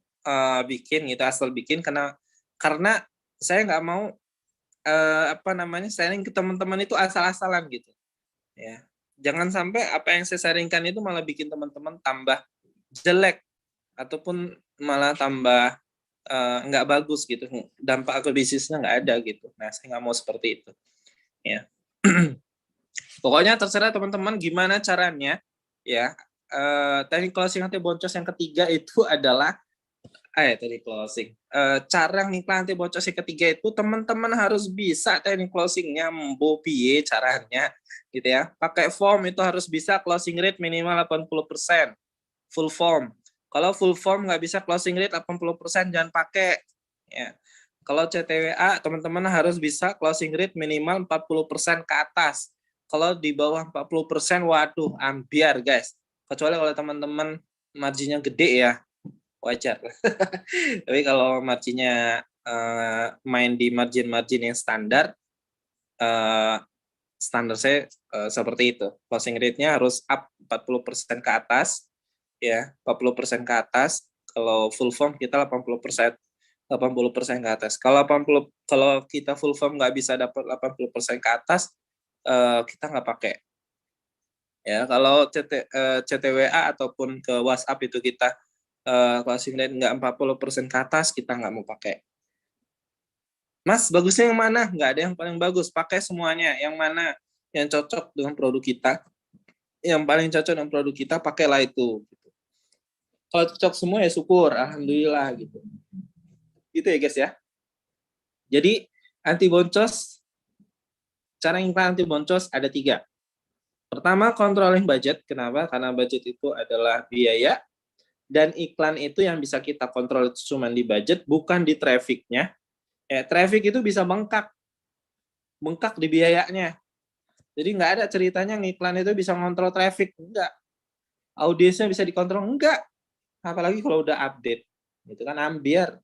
bikin gitu, asal bikin, karena saya nggak mau sharing ke teman-teman itu asal-asalan gitu. Ya. Jangan sampai apa yang saya sharingkan itu malah bikin teman-teman tambah jelek, ataupun malah tambah nggak bagus gitu, dampak ke bisnisnya nggak ada gitu. Nah, saya nggak mau seperti itu. Ya. Pokoknya terserah teman-teman gimana caranya. Ya. Teknik closing anti boncos yang ketiga itu adalah teknik closing. Cara ngiklan anti boncos yang ketiga itu teman-teman harus bisa teknik closingnya mbo piye caranya gitu ya. Pakai form itu harus bisa closing rate minimal 80%. Full form. Kalau full form nggak bisa closing rate 80%, jangan pakai. Ya. Kalau CTWA, teman-teman harus bisa closing rate minimal 40% ke atas. Kalau di bawah 40%, waduh, ambiar guys. Kecuali kalau teman-teman marginnya gede ya, wajar. Tapi kalau marginnya main di margin-margin yang standar, standar saya seperti itu. Closing rate-nya harus up 40% ke atas, ya 40% ke atas. Kalau full form kita 80% ke atas. Kalau kita full form nggak bisa dapat 80% ke atas, kita nggak pakai. Ya, kalau CTWA ataupun ke WhatsApp itu kita closing rate nggak 40% ke atas, kita nggak mau pakai. Mas, bagusnya yang mana? Nggak ada yang paling bagus. Pakai semuanya. Yang mana yang cocok dengan produk kita. Yang paling cocok dengan produk kita, pakailah itu. Kalau cocok semua ya syukur, alhamdulillah gitu. Gitu ya guys ya. Jadi anti boncos, cara ngiklan anti boncos ada 3. Pertama, controlling budget. Kenapa? Karena budget itu adalah biaya, dan iklan itu yang bisa kita kontrol cuma di budget, bukan di traffic-nya. Traffic itu bisa bengkak di biayanya. Jadi nggak ada ceritanya ngiklan itu bisa ngontrol traffic, enggak. Audiensnya bisa dikontrol, enggak. Apalagi kalau udah update, itu kan ambiar.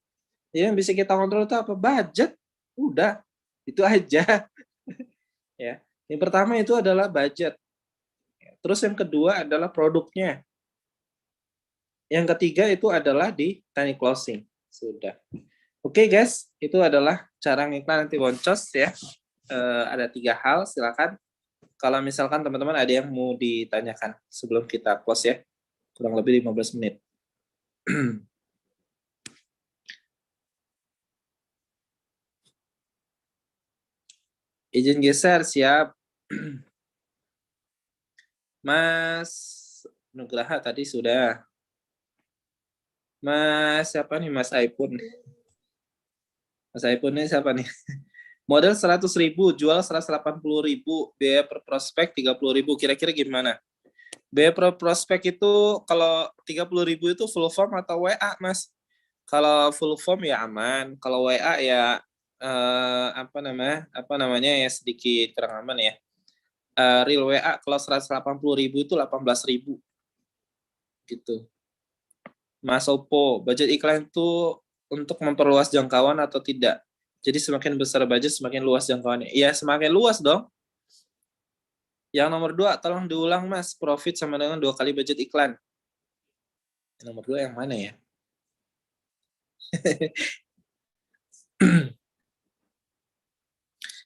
Jadi yang bisa kita kontrol itu apa? Budget. Udah, itu aja. Ya. Yang pertama itu adalah budget. Terus yang kedua adalah produknya. Yang ketiga itu adalah di teknik closing. Sudah. Oke guys, itu adalah cara ngiklan anti boncos ya. Ada 3 hal, silakan. Kalau misalkan teman-teman ada yang mau ditanyakan sebelum kita close ya. Kurang lebih 15 menit. Izin geser, siap. Mas Nugraha tadi sudah. Mas siapa nih? Mas iPhone. Mas iPhone ini siapa nih? Modal 100.000, jual 180.000, biaya per prospek 30.000. Kira-kira gimana? Biaya per prospek itu kalau 30.000 itu full form atau WA, Mas? Kalau full form ya aman. Kalau WA ya apa namanya ya sedikit kurang aman ya. Real WA kalau 180.000 itu 18.000 gitu. Mas Oppo, budget iklan itu untuk memperluas jangkauan atau tidak? Jadi semakin besar budget, semakin luas jangkauannya. Iya, semakin luas dong. Yang nomor 2, tolong diulang Mas, profit sama dengan 2 kali budget iklan. Yang nomor 2 yang mana ya?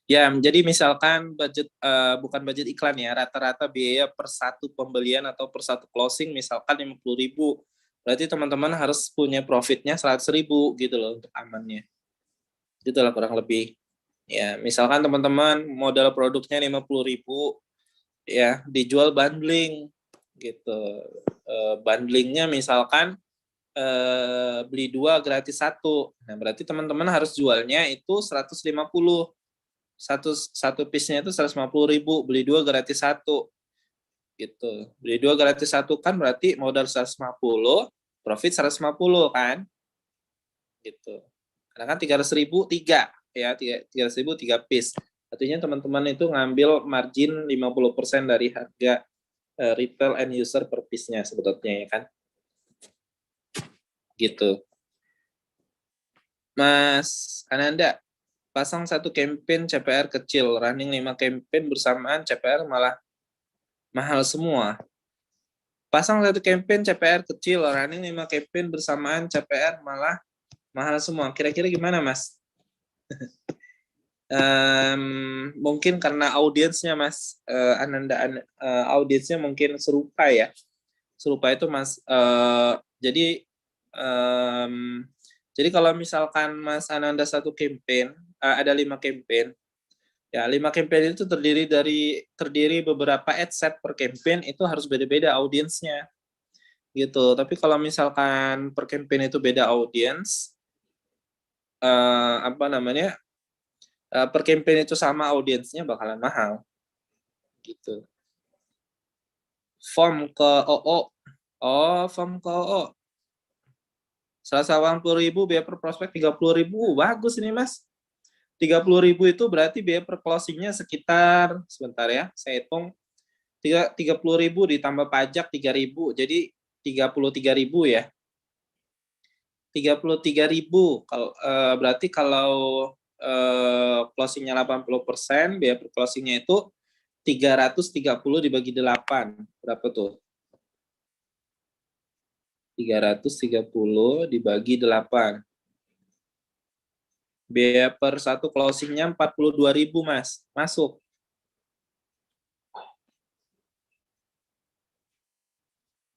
Ya, jadi misalkan budget bukan budget iklan ya, rata-rata biaya per satu pembelian atau per satu closing misalkan 50.000. Berarti teman-teman harus punya profitnya 100.000 gitu loh untuk amannya. Itulah kurang lebih. Ya, misalkan teman-teman modal produknya 50.000 ya, dijual bundling gitu. Bundlingnya misalkan beli 2 gratis 1. Nah, berarti teman-teman harus jualnya itu 150. Satu piece-nya itu 150.000, beli 2 gratis 1. Gitu. Beli 2 gratis 1 kan berarti modal 150, profit 150 kan? Gitu. Karena kan 300.000 3 ya, 300.000 3 piece. Artinya teman-teman itu ngambil margin 50% dari harga retail end user per piece-nya sebetulnya ya kan. Gitu. Mas Ananda, pasang satu campaign CPR kecil, running 5 campaign bersamaan CPR malah mahal semua. Pasang satu campaign CPR kecil, running 5 campaign bersamaan CPR malah mahal semua. Kira-kira gimana, Mas? Mungkin karena audiensnya, Mas, Ananda, audiensnya mungkin serupa ya. Serupa itu, Mas. Jadi kalau misalkan Mas Ananda satu campaign, ada 5 campaign. Ya, 5 campaign itu terdiri beberapa ad set per campaign, itu harus beda-beda audiensnya. Gitu. Tapi kalau misalkan per campaign itu beda audiens, per campaign itu sama audiensnya bakalan mahal. Gitu. Form ke OO. Oh, form ke OO. 180.000, biaya per prospek 30.000. Bagus ini, Mas. 30.000 itu berarti biaya per closingnya sekitar, sebentar ya, saya hitung, 30.000 ditambah pajak 3.000, jadi 33.000 ya. 33.000, berarti kalau closingnya 80%, biaya per closingnya itu 330 dibagi 8. Berapa tuh? 330 dibagi 8. Biaya per satu closingnya 42.000, Mas. Masuk.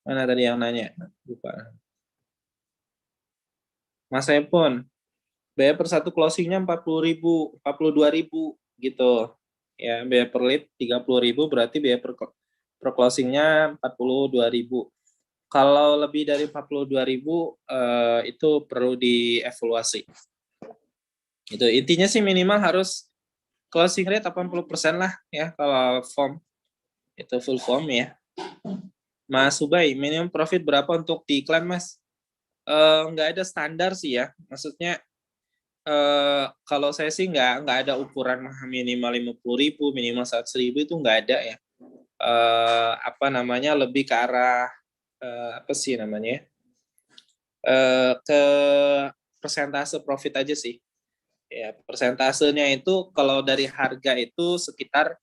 Mana tadi yang nanya? Lupa. Mas Epon, biaya per satu closingnya 40.000, 42.000 gitu. Ya, biaya per lead 30.000, berarti biaya per closingnya 42.000. Kalau lebih dari 42.000 itu perlu dievaluasi. Itu intinya sih minimal harus closing rate 80% lah ya kalau form. Itu full form ya. Mas Subay, minimum profit berapa untuk di iklan, Mas? Nggak ada standar sih ya. Maksudnya kalau saya sih nggak ada ukuran minimal 50.000, minimal 100.000, itu nggak ada ya. Lebih ke arah ke persentase profit aja sih. Ya, persentasenya itu kalau dari harga itu sekitar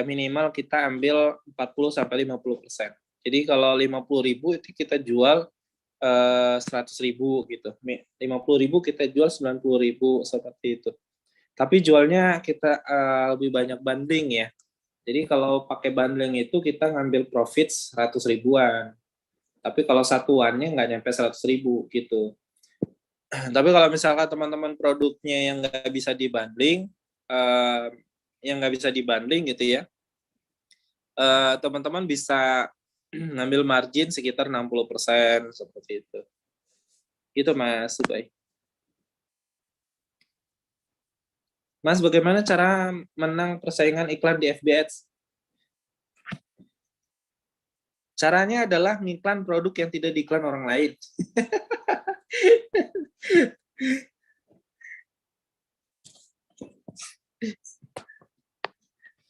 minimal kita ambil 40-50%. Jadi kalau 50.000 itu kita jual 100.000 gitu. 50.000 kita jual 90.000 seperti itu. Tapi jualnya kita lebih banyak bundling ya. Jadi kalau pakai bundling itu kita ngambil profit 100 ribuan. Tapi kalau satuannya nggak nyampe 100.000 gitu. Tapi kalau misalkan teman-teman produknya yang nggak bisa dibundling, gitu ya, teman-teman bisa ngambil margin sekitar 60% seperti itu. Itu Mas Subay. Mas, bagaimana cara menang persaingan iklan di FB Ads? Caranya adalah ngiklan produk yang tidak diiklan orang lain.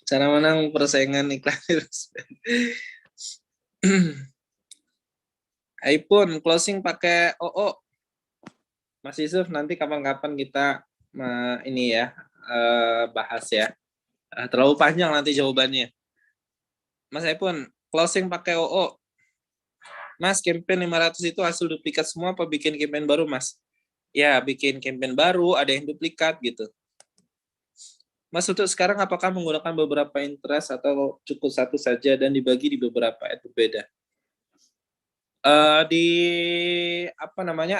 Cara menang persaingan iklan. iPhone closing pakai OO. Mas Yusuf, nanti kapan-kapan kita bahas ya. Terlalu panjang nanti jawabannya. Mas iPhone, closing pakai OO. Mas, campaign 500 itu hasil duplikat semua apa bikin campaign baru, Mas? Ya, bikin campaign baru, ada yang duplikat gitu. Mas, untuk sekarang apakah menggunakan beberapa interest atau cukup satu saja dan dibagi di beberapa ad berbeda?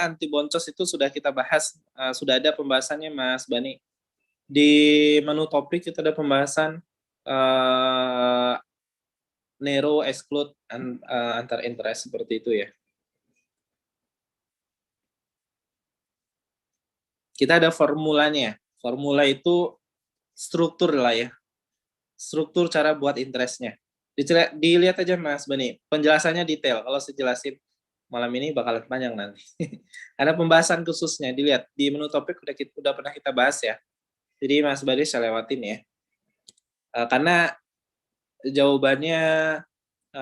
Anti boncos itu sudah kita bahas, sudah ada pembahasannya Mas Bani. Di menu topik itu ada pembahasan narrow, exclude, antar interest seperti itu ya. Kita ada formulanya. Formula itu struktur lah ya. Struktur cara buat interestnya. Dilihat aja Mas Bani. Penjelasannya detail. Kalau saya jelasin malam ini bakalan panjang nanti. Ada pembahasan khususnya. Dilihat di menu topik udah pernah kita bahas ya. Jadi Mas Bani saya lewatin ya. Karena jawabannya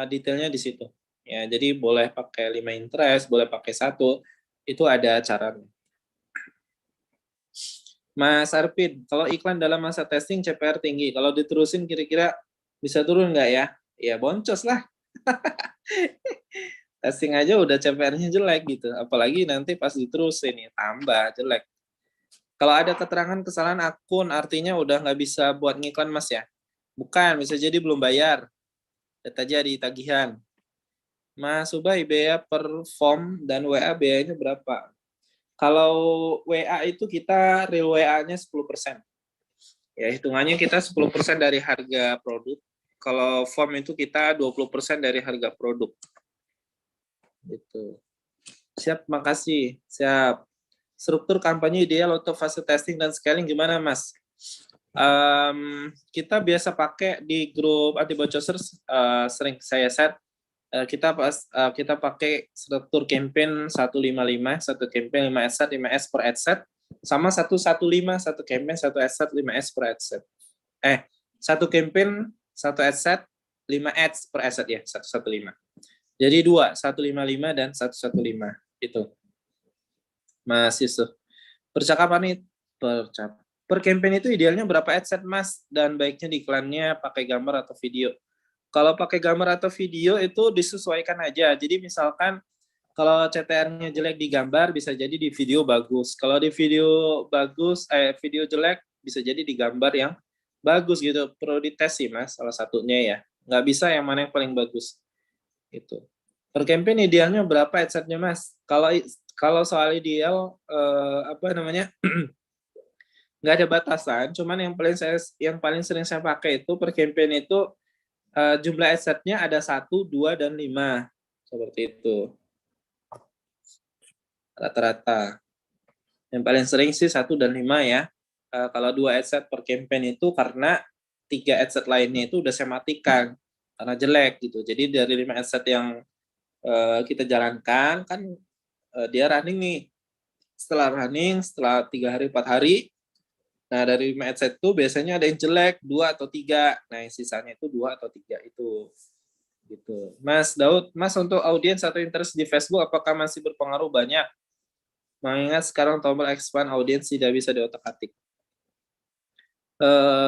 detailnya di situ. Ya, jadi boleh pakai 5 interest, boleh pakai 1. Itu ada caranya. Mas Arpin, kalau iklan dalam masa testing CPR tinggi, kalau diterusin kira-kira bisa turun nggak ya? Ya boncos lah. Testing aja udah CPR-nya jelek gitu, apalagi nanti pas diterusin ya tambah jelek. Kalau ada keterangan kesalahan akun, artinya udah nggak bisa buat ngiklan Mas ya? Bukan, bisa jadi belum bayar. Lihat aja di tagihan. Mas Ubay, biaya per form dan WA biayanya berapa? Kalau WA itu kita real WA-nya 10%. Ya, hitungannya kita 10% dari harga produk. Kalau form itu kita 20% dari harga produk. Gitu. Siap, makasih. Siap. Struktur kampanye ideal untuk fase testing dan scaling gimana, Mas? Kita biasa pakai di grup anti boncosers, sering saya set. Kita pakai struktur campaign 155, satu campaign 5 adset, 5S per adset, sama 115, satu campaign 1 adset, 5S per adset. Satu campaign 1 adset, 5 ads per adset ya, 115. Jadi 2, 155 dan 115 itu. Mas Yusuf. Percakapan itu per campaign itu idealnya berapa adset Mas, dan baiknya di iklannya pakai gambar atau video. Kalau pakai gambar atau video itu disesuaikan aja. Jadi misalkan kalau CTR-nya jelek di gambar, bisa jadi di video bagus. Kalau di video bagus, video jelek, bisa jadi di gambar yang bagus gitu. Perlu dites sih Mas, salah satunya ya. Nggak bisa yang mana yang paling bagus. Gitu. Per campaign idealnya berapa adsetnya Mas? Kalau soal ideal, nggak ada batasan. Cuman yang paling sering saya pakai itu per campaign itu jumlah adsetnya ada 1, 2, dan 5. Seperti itu. Rata-rata. Yang paling sering sih 1 dan 5 ya. Kalau 2 adset per campaign itu karena 3 adset lainnya itu udah saya matikan. Karena jelek gitu. Jadi dari 5 adset yang kita jalankan, kan dia running nih. Setelah 3 hari, 4 hari, nah dari 5 adset itu biasanya ada yang jelek, 2 atau 3. Nah yang sisanya itu 2 atau 3 itu. Gitu. Mas Daud, Mas untuk audiens atau interest di Facebook apakah masih berpengaruh banyak? Mengingat sekarang tombol expand audiens tidak bisa diotak-atik.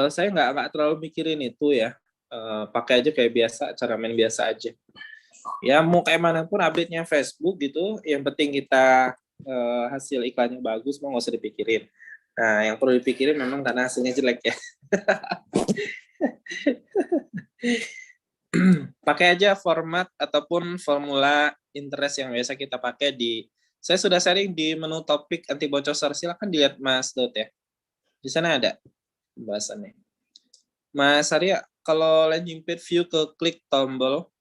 Saya nggak terlalu mikirin itu ya. Pakai aja kayak biasa, cara main biasa aja. Ya mau kayak manapun update-nya Facebook gitu, yang penting kita hasil iklannya bagus, mau nggak usah dipikirin. Nah, yang perlu dipikirin memang karena hasilnya jelek ya. Pakai aja format ataupun formula interest yang biasa kita pakai saya sudah sharing di menu topik anti boncosar, silakan dilihat Mas Dot ya. Di sana ada pembahasannya. Mas Arya, kalau landing page view ke klik tombol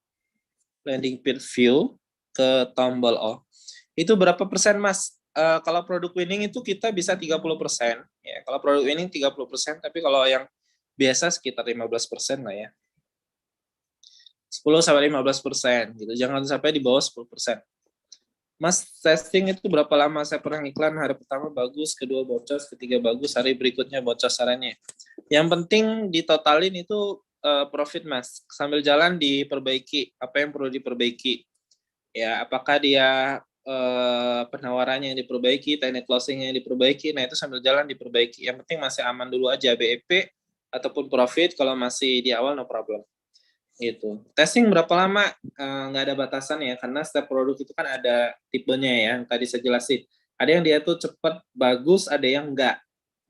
landing page view ke tombol itu berapa persen Mas? Kalau produk winning itu kita bisa 30%. Ya, kalau produk winning 30%, tapi kalau yang biasa sekitar 15% lah ya. 10-15% gitu. Jangan sampai di bawah 10%. Mas, testing itu berapa lama? Saya pernah iklan hari pertama bagus, kedua boncos, ketiga bagus, hari berikutnya boncos sarannya. Yang penting ditotalin itu profit Mas. Sambil jalan diperbaiki apa yang perlu diperbaiki. Ya, apakah dia penawarannya yang diperbaiki, teknik closing-nya yang diperbaiki. Nah, itu sambil jalan diperbaiki. Yang penting masih aman dulu aja BEP ataupun profit, kalau masih di awal no problem. Gitu. Testing berapa lama? Nggak ada batasan ya, karena setiap produk itu kan ada tipenya ya, yang tadi saya jelasin. Ada yang dia tuh cepat, bagus, ada yang enggak,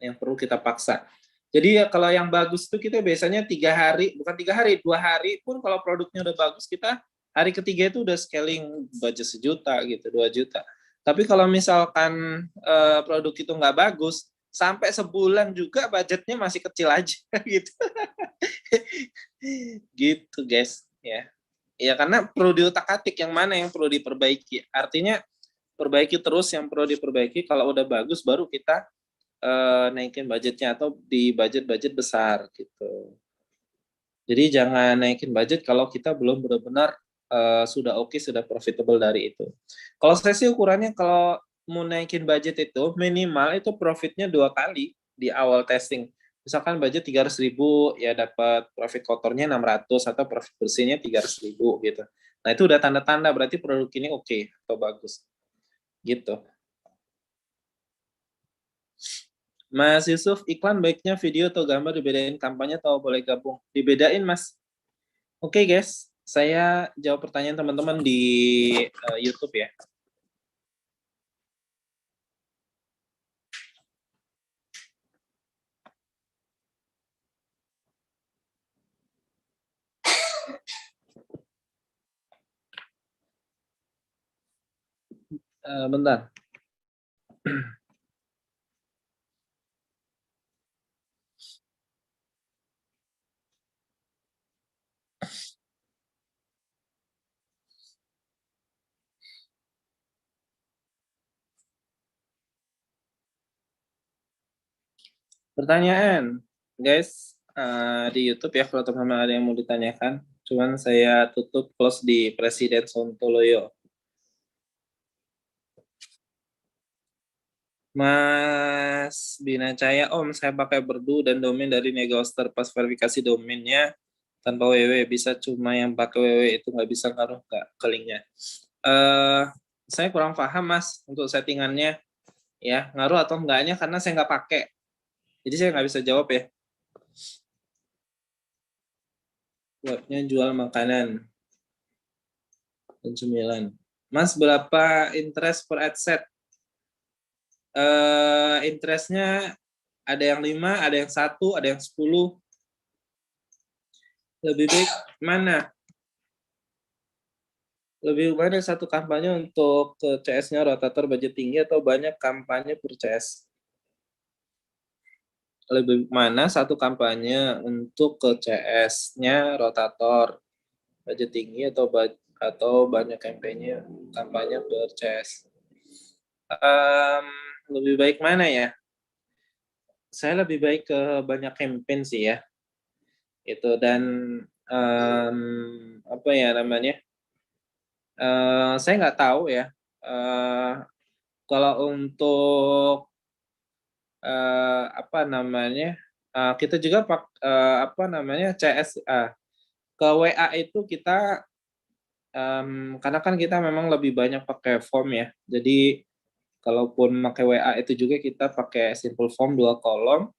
yang perlu kita paksa. Jadi ya kalau yang bagus itu kita biasanya 3 hari, bukan 3 hari, 2 hari pun kalau produknya udah bagus, kita hari ketiga itu udah scaling budget 1 juta gitu, 2 juta. Tapi kalau misalkan produk itu nggak bagus, sampai sebulan juga budgetnya masih kecil aja gitu. Gitu guys ya. Ya karena perlu diutak-atik yang mana yang perlu diperbaiki. Artinya perbaiki terus yang perlu diperbaiki, kalau udah bagus baru kita naikin budgetnya atau di budget besar gitu. Jadi jangan naikin budget kalau kita belum benar-benar sudah oke, sudah profitable dari itu. Kalau saya sih ukurannya kalau mau naikin budget itu minimal itu profitnya 2 kali di awal testing. Misalkan budget 300.000 ya dapat profit kotornya 600 atau profit bersihnya 300.000 gitu. Nah itu udah tanda-tanda berarti produk ini oke atau bagus gitu. Mas Yusuf, iklan baiknya video atau gambar dibedain kampanye atau boleh gabung? Dibedain, Mas. Oke, guys. Saya jawab pertanyaan teman-teman di YouTube ya. Bentar. Pertanyaan, guys, di YouTube ya, kalau teman-teman ada yang mau ditanyakan. Cuman saya tutup close di Presiden Sontoloyo. Mas Bina Cahaya, Om, saya pakai Berdu dan domain dari Negaoster. Pas verifikasi domainnya tanpa WW, bisa cuma yang pakai WW itu nggak bisa ngaruh ke linknya. Saya kurang paham, Mas, untuk settingannya. Ya, ngaruh atau enggaknya karena saya nggak pakai. Jadi saya nggak bisa jawab ya. Webnya jual makanan dan cemilan. Mas, berapa interest per ad set? Interestnya ada yang 5, ada yang 1, ada yang 10. Lebih baik mana? Lebih mana satu kampanye untuk ke CS-nya rotator budget tinggi atau banyak kampanye per CS? Lebih mana satu kampanye untuk ke CS-nya rotator budget tinggi atau banyak kampanye per CS? Lebih baik mana ya? Saya lebih baik ke banyak campaign sih ya. Itu dan apa ya namanya? Saya nggak tahu ya. Kalau untuk apa namanya? Kita juga apa namanya? CS ke WA itu kita karena kan kita memang lebih banyak pakai form ya. Jadi kalaupun pakai WA itu juga kita pakai simple form 2 kolom.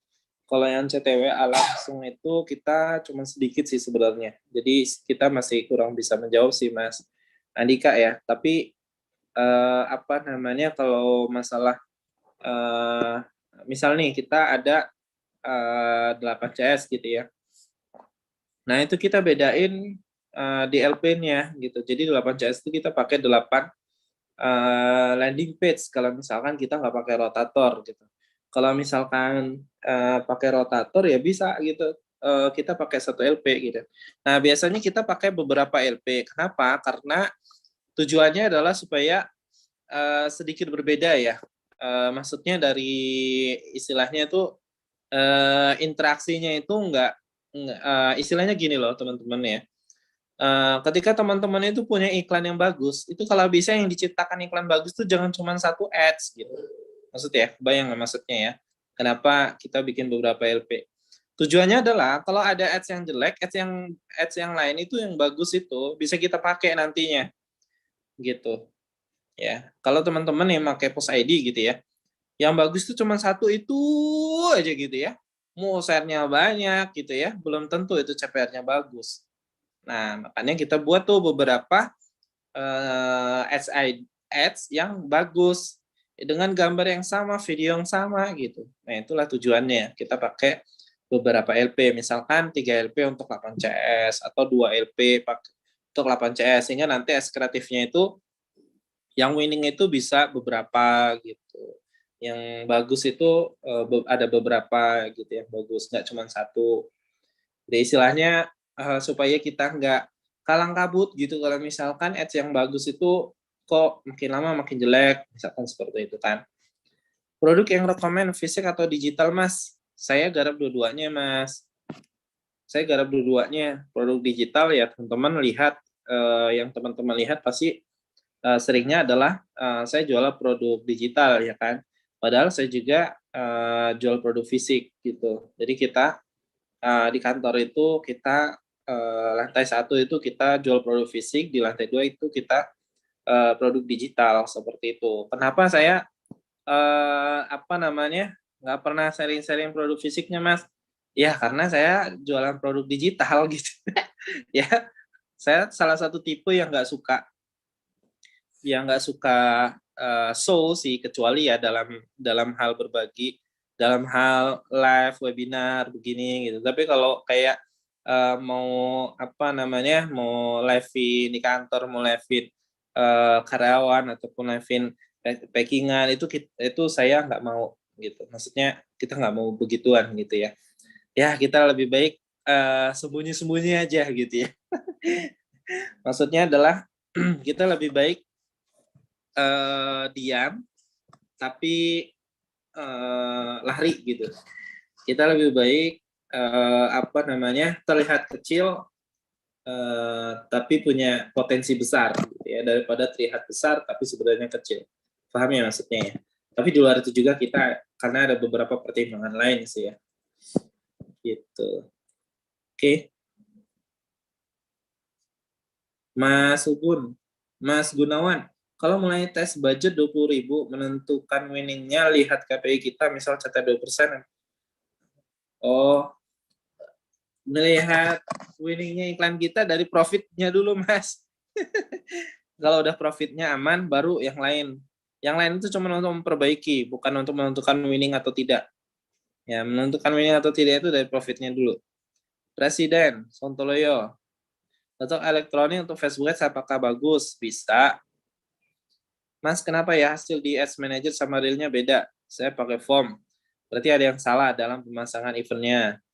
Kalau yang CTWA langsung itu kita cuma sedikit sih sebenarnya. Jadi kita masih kurang bisa menjawab sih Mas Andika ya. Tapi apa namanya kalau masalah misal nih kita ada 8 CS gitu ya. Nah, itu kita bedain di LP-nya gitu. Jadi 8 CS itu kita pakai 8 landing page kalau misalkan kita nggak pakai rotator gitu. Kalau misalkan pakai rotator ya bisa gitu. Kita pakai 1 LP gitu. Nah, biasanya kita pakai beberapa LP. Kenapa? Karena tujuannya adalah supaya sedikit berbeda ya. Maksudnya dari istilahnya itu interaksinya itu enggak istilahnya gini loh teman-teman ya. Ketika teman-teman itu punya iklan yang bagus, itu kalau bisa yang diciptakan iklan bagus itu jangan cuma 1 ads gitu. Maksudnya, bayang nggak maksudnya ya? Kenapa kita bikin beberapa LP? Tujuannya adalah kalau ada ads yang jelek, ads yang lain itu yang bagus itu bisa kita pakai nantinya, gitu. Ya, kalau teman-teman yang pakai Post ID gitu ya, yang bagus itu cuma 1 itu aja gitu ya. Mau share-nya banyak gitu ya, belum tentu itu CPR-nya bagus. Nah, makanya kita buat tuh beberapa ads yang bagus dengan gambar yang sama, video yang sama gitu. Nah, itulah tujuannya. Kita pakai beberapa LP, misalkan 3 LP untuk 8 CS atau 2 LP untuk 8 CS sehingga nanti ads kreatifnya itu yang winning itu bisa beberapa gitu. Yang bagus itu ada beberapa gitu yang bagus, nggak cuma 1. Jadi istilahnya supaya kita nggak kalang kabut gitu kalau misalkan ads yang bagus itu kok makin lama makin jelek, misalkan seperti itu kan. Produk yang rekomend fisik atau digital Mas? Saya garap dua-duanya Mas. Saya garap dua-duanya. Produk digital ya teman-teman lihat, yang teman-teman lihat pasti seringnya adalah saya jual produk digital ya kan. Padahal saya juga jual produk fisik gitu. Jadi kita di kantor itu kita lantai 1 itu kita jual produk fisik, di lantai 2 itu kita produk digital seperti itu. Kenapa saya apa namanya nggak pernah sharing-sharing produk fisiknya, Mas. Ya, karena saya jualan produk digital gitu. Ya, saya salah satu tipe yang nggak suka show sih, kecuali ya dalam hal berbagi, dalam hal live webinar begini gitu. Tapi kalau kayak mau apa namanya, mau live-in di kantor, mau live-in karyawan ataupun live-in packingan itu saya nggak mau gitu. Maksudnya kita nggak mau begituan gitu ya. Ya kita lebih baik sembunyi-sembunyi aja gitu ya. Maksudnya adalah kita lebih baik diam tapi lari gitu. Kita lebih baik apa namanya, terlihat kecil tapi punya potensi besar gitu ya, daripada terlihat besar tapi sebenarnya kecil. Paham ya maksudnya ya? Tapi di luar itu juga kita, karena ada beberapa pertimbangan lain sih ya. Gitu. Oke. Mas Ubun, Mas Gunawan, kalau mulai tes budget 20.000, menentukan winningnya lihat KPI kita, misal catat 2%. Oh, melihat winningnya iklan kita dari profitnya dulu, Mas. Kalau udah profitnya aman, baru yang lain. Yang lain itu cuma untuk memperbaiki, bukan untuk menentukan winning atau tidak. Ya, menentukan winning atau tidak itu dari profitnya dulu. Presiden, Sontoloyo, untuk elektronik untuk Facebook Ads apakah bagus? Bisa. Mas, kenapa ya hasil di Ads Manager sama Reel-nya beda? Saya pakai form. Berarti ada yang salah dalam pemasangan eventnya.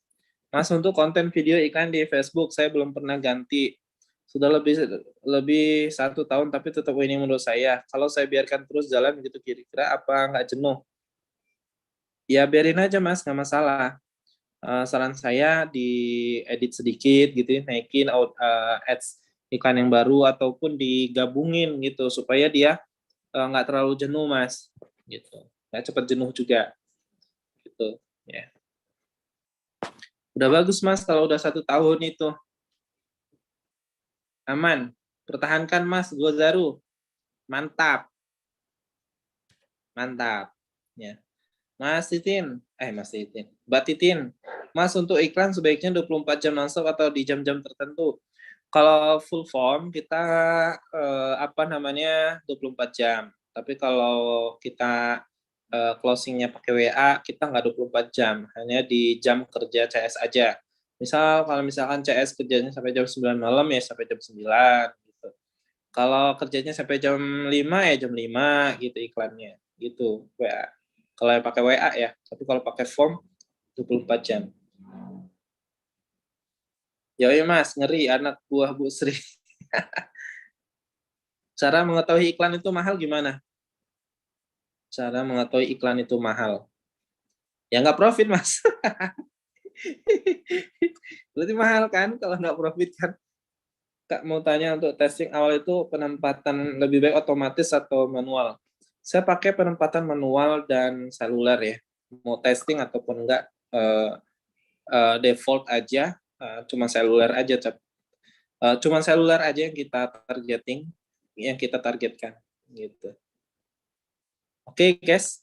Mas, untuk konten video iklan di Facebook, saya belum pernah ganti. Sudah lebih 1 tahun, tapi tetap winning menurut saya. Kalau saya biarkan terus jalan gitu, kira-kira apa nggak jenuh? Ya, biarin aja, Mas, nggak masalah. Saran saya diedit sedikit gitu, naikin ads iklan yang baru, ataupun digabungin gitu, supaya dia nggak terlalu jenuh, Mas, gitu, nggak cepat jenuh juga gitu ya. Udah bagus, Mas, kalau udah 1 tahun itu aman. Pertahankan, Mas Gozaru, mantap ya. Mas Titin, Mbak Titin, Mas, untuk iklan sebaiknya 24 jam nonstop atau di jam-jam tertentu? Kalau full form kita apa namanya 24 jam. Tapi kalau kita closingnya pakai WA, kita nggak 24 jam, hanya di jam kerja CS aja. Misal kalau misalkan CS kerjanya sampai jam 9 malam ya sampai jam 9 gitu. Kalau kerjanya sampai jam 5 ya jam 5 gitu iklannya. Gitu WA. Kalau yang pakai WA ya, tapi kalau pakai form 24 jam. Ya Mas, ngeri anak buah Bu Sri. Cara mengetahui iklan itu mahal gimana? Cara mengetahui iklan itu mahal. Ya nggak profit, Mas. Berarti mahal kan kalau nggak profit kan? Kak mau tanya, untuk testing awal itu penempatan lebih baik otomatis atau manual? Saya pakai penempatan manual dan seluler ya. Mau testing ataupun enggak, default aja, cuma seluler aja. Cuma seluler aja yang kita targetkan gitu. Oke, guys.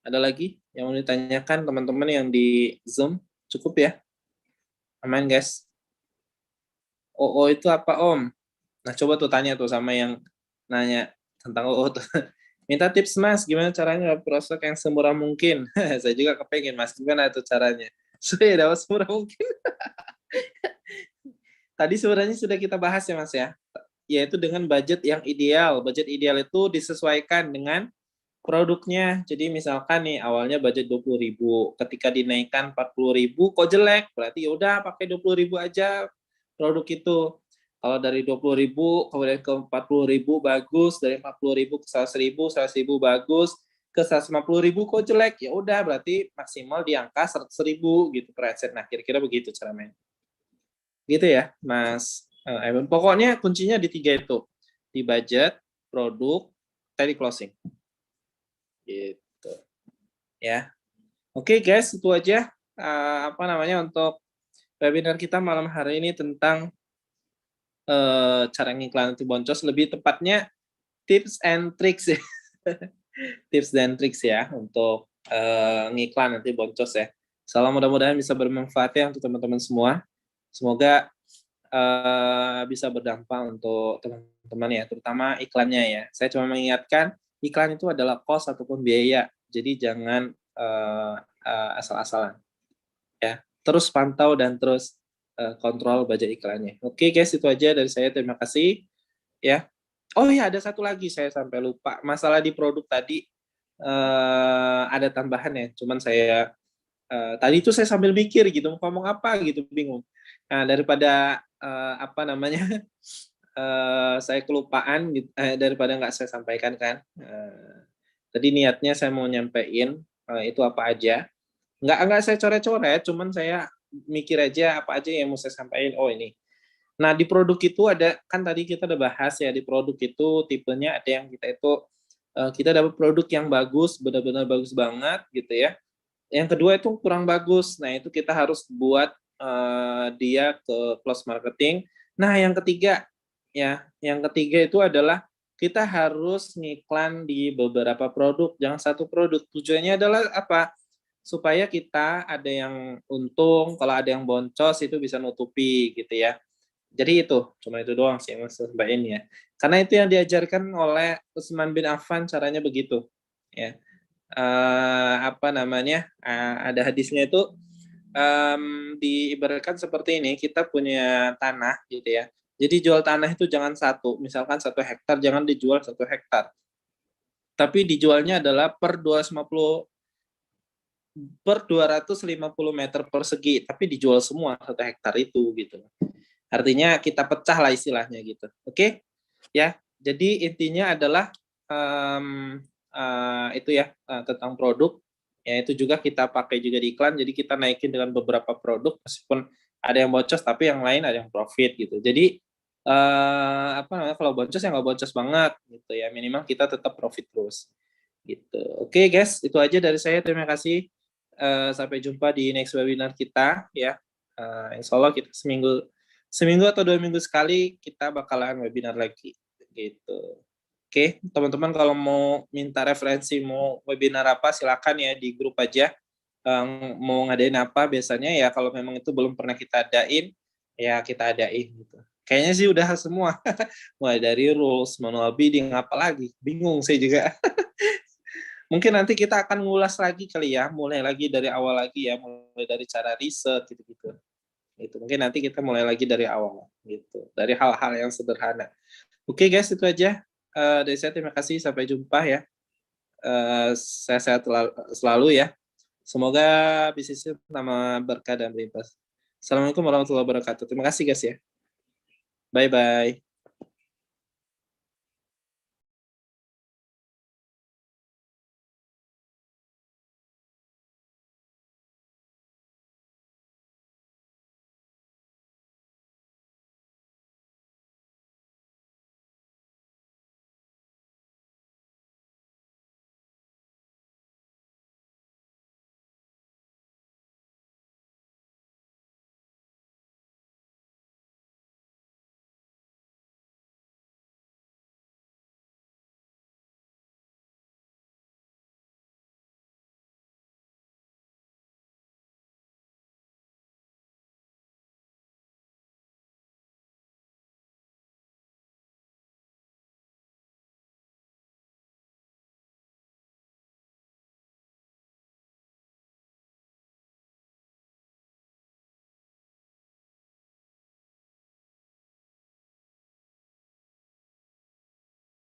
Ada lagi yang mau ditanyakan teman-teman yang di Zoom? Cukup ya? Aman, guys? OO itu apa, Om? Nah, coba tuh tanya tuh sama yang nanya tentang OO tuh. Minta tips, Mas, gimana caranya prospek yang semurah mungkin? Saya juga kepengen, Mas, gimana itu caranya? Supaya dapat semurah mungkin. Tadi sebenarnya sudah kita bahas ya, Mas ya. Yaitu dengan budget yang ideal. Budget ideal itu disesuaikan dengan produknya. Jadi misalkan nih awalnya budget 20.000, ketika dinaikkan 40.000 kok jelek, berarti ya udah pakai 20.000 aja produk itu. Kalau dari 20.000 kemudian ke 40.000 bagus, dari 40.000 ke 100.000, 100.000 bagus, ke 150.000 kok jelek, ya udah berarti maksimal di angka 100.000 gitu per headset. Nah, kira-kira begitu cara main. Gitu ya, Mas Evan. Pokoknya kuncinya di 3 itu. Di budget, produk, tadi closing. Gitu. Ya. Oke, guys, itu aja apa namanya untuk webinar kita malam hari ini tentang cara ngiklan itu boncos, lebih tepatnya tips and tricks ya. Tips dan tricks ya untuk ngiklan nanti boncos ya. Salam, mudah-mudahan bisa bermanfaat ya untuk teman-teman semua. Semoga bisa berdampak untuk teman-teman ya, terutama iklannya ya. Saya cuma mengingatkan iklan itu adalah cost ataupun biaya, jadi jangan asal-asalan ya. Terus pantau dan terus kontrol budget iklannya. Oke guys, itu aja dari saya. Terima kasih ya. Oh ya, ada satu lagi saya sampai lupa. Masalah di produk tadi ada tambahan ya. Cuman saya tadi itu saya sambil mikir gitu, mau ngomong apa gitu, bingung. Nah, daripada saya kelupaan gitu, daripada nggak saya sampaikan kan. Tadi niatnya saya mau nyampein itu apa aja. Nggak saya coret-coret, cuman saya mikir aja apa aja yang mau saya sampaikan. Oh ini. Nah, di produk itu ada, kan tadi kita udah bahas ya, di produk itu tipenya ada yang kita dapat produk yang bagus, benar-benar bagus banget gitu ya. Yang kedua itu kurang bagus. Nah, itu kita harus buat dia ke close marketing. Nah, yang ketiga itu adalah kita harus ngiklan di beberapa produk, jangan satu produk. Tujuannya adalah apa? Supaya kita ada yang untung, kalau ada yang boncos itu bisa nutupi gitu ya. Jadi itu, cuma itu doang sih yang saya sampaikan ya. Karena itu yang diajarkan oleh Utsman bin Affan, caranya begitu. Ya. Ada hadisnya itu diibaratkan seperti ini, kita punya tanah gitu ya. Jadi jual tanah itu jangan satu, misalkan 1 hektar jangan dijual 1 hektar. Tapi dijualnya adalah per 250 meter persegi, tapi dijual semua 1 hektar itu gitu. Artinya kita pecah lah istilahnya gitu. Oke? Ya. Jadi intinya adalah tentang produk. Ya, itu juga kita pakai juga di iklan, jadi kita naikin dengan beberapa produk, meskipun ada yang boncos, tapi yang lain ada yang profit gitu. Jadi kalau boncos ya nggak boncos banget gitu ya, minimal kita tetap profit terus gitu. Oke guys, itu aja dari saya. Terima kasih. Sampai jumpa di next webinar kita ya. Insya Allah kita seminggu atau 2 minggu sekali kita bakalan webinar lagi gitu. Oke, teman-teman kalau mau minta referensi, mau webinar apa, silakan ya di grup aja. Mau ngadain apa, biasanya ya kalau memang itu belum pernah kita adain, ya kita adain gitu. Kayaknya sih udah semua. Mulai dari rules, manual bidding, apa lagi. Bingung saya juga. Mungkin nanti kita akan ngulas lagi kali ya, mulai lagi dari awal lagi ya, mulai dari cara riset gitu-gitu. Gitu. Mungkin nanti kita mulai lagi dari awal gitu, dari hal-hal yang sederhana. Oke guys, itu aja. Dari saya terima kasih, sampai jumpa ya. Saya sehat selalu ya. Semoga bisnisnya nama berkah dan berlimpah. Assalamualaikum warahmatullahi wabarakatuh. Terima kasih guys ya. Bye bye.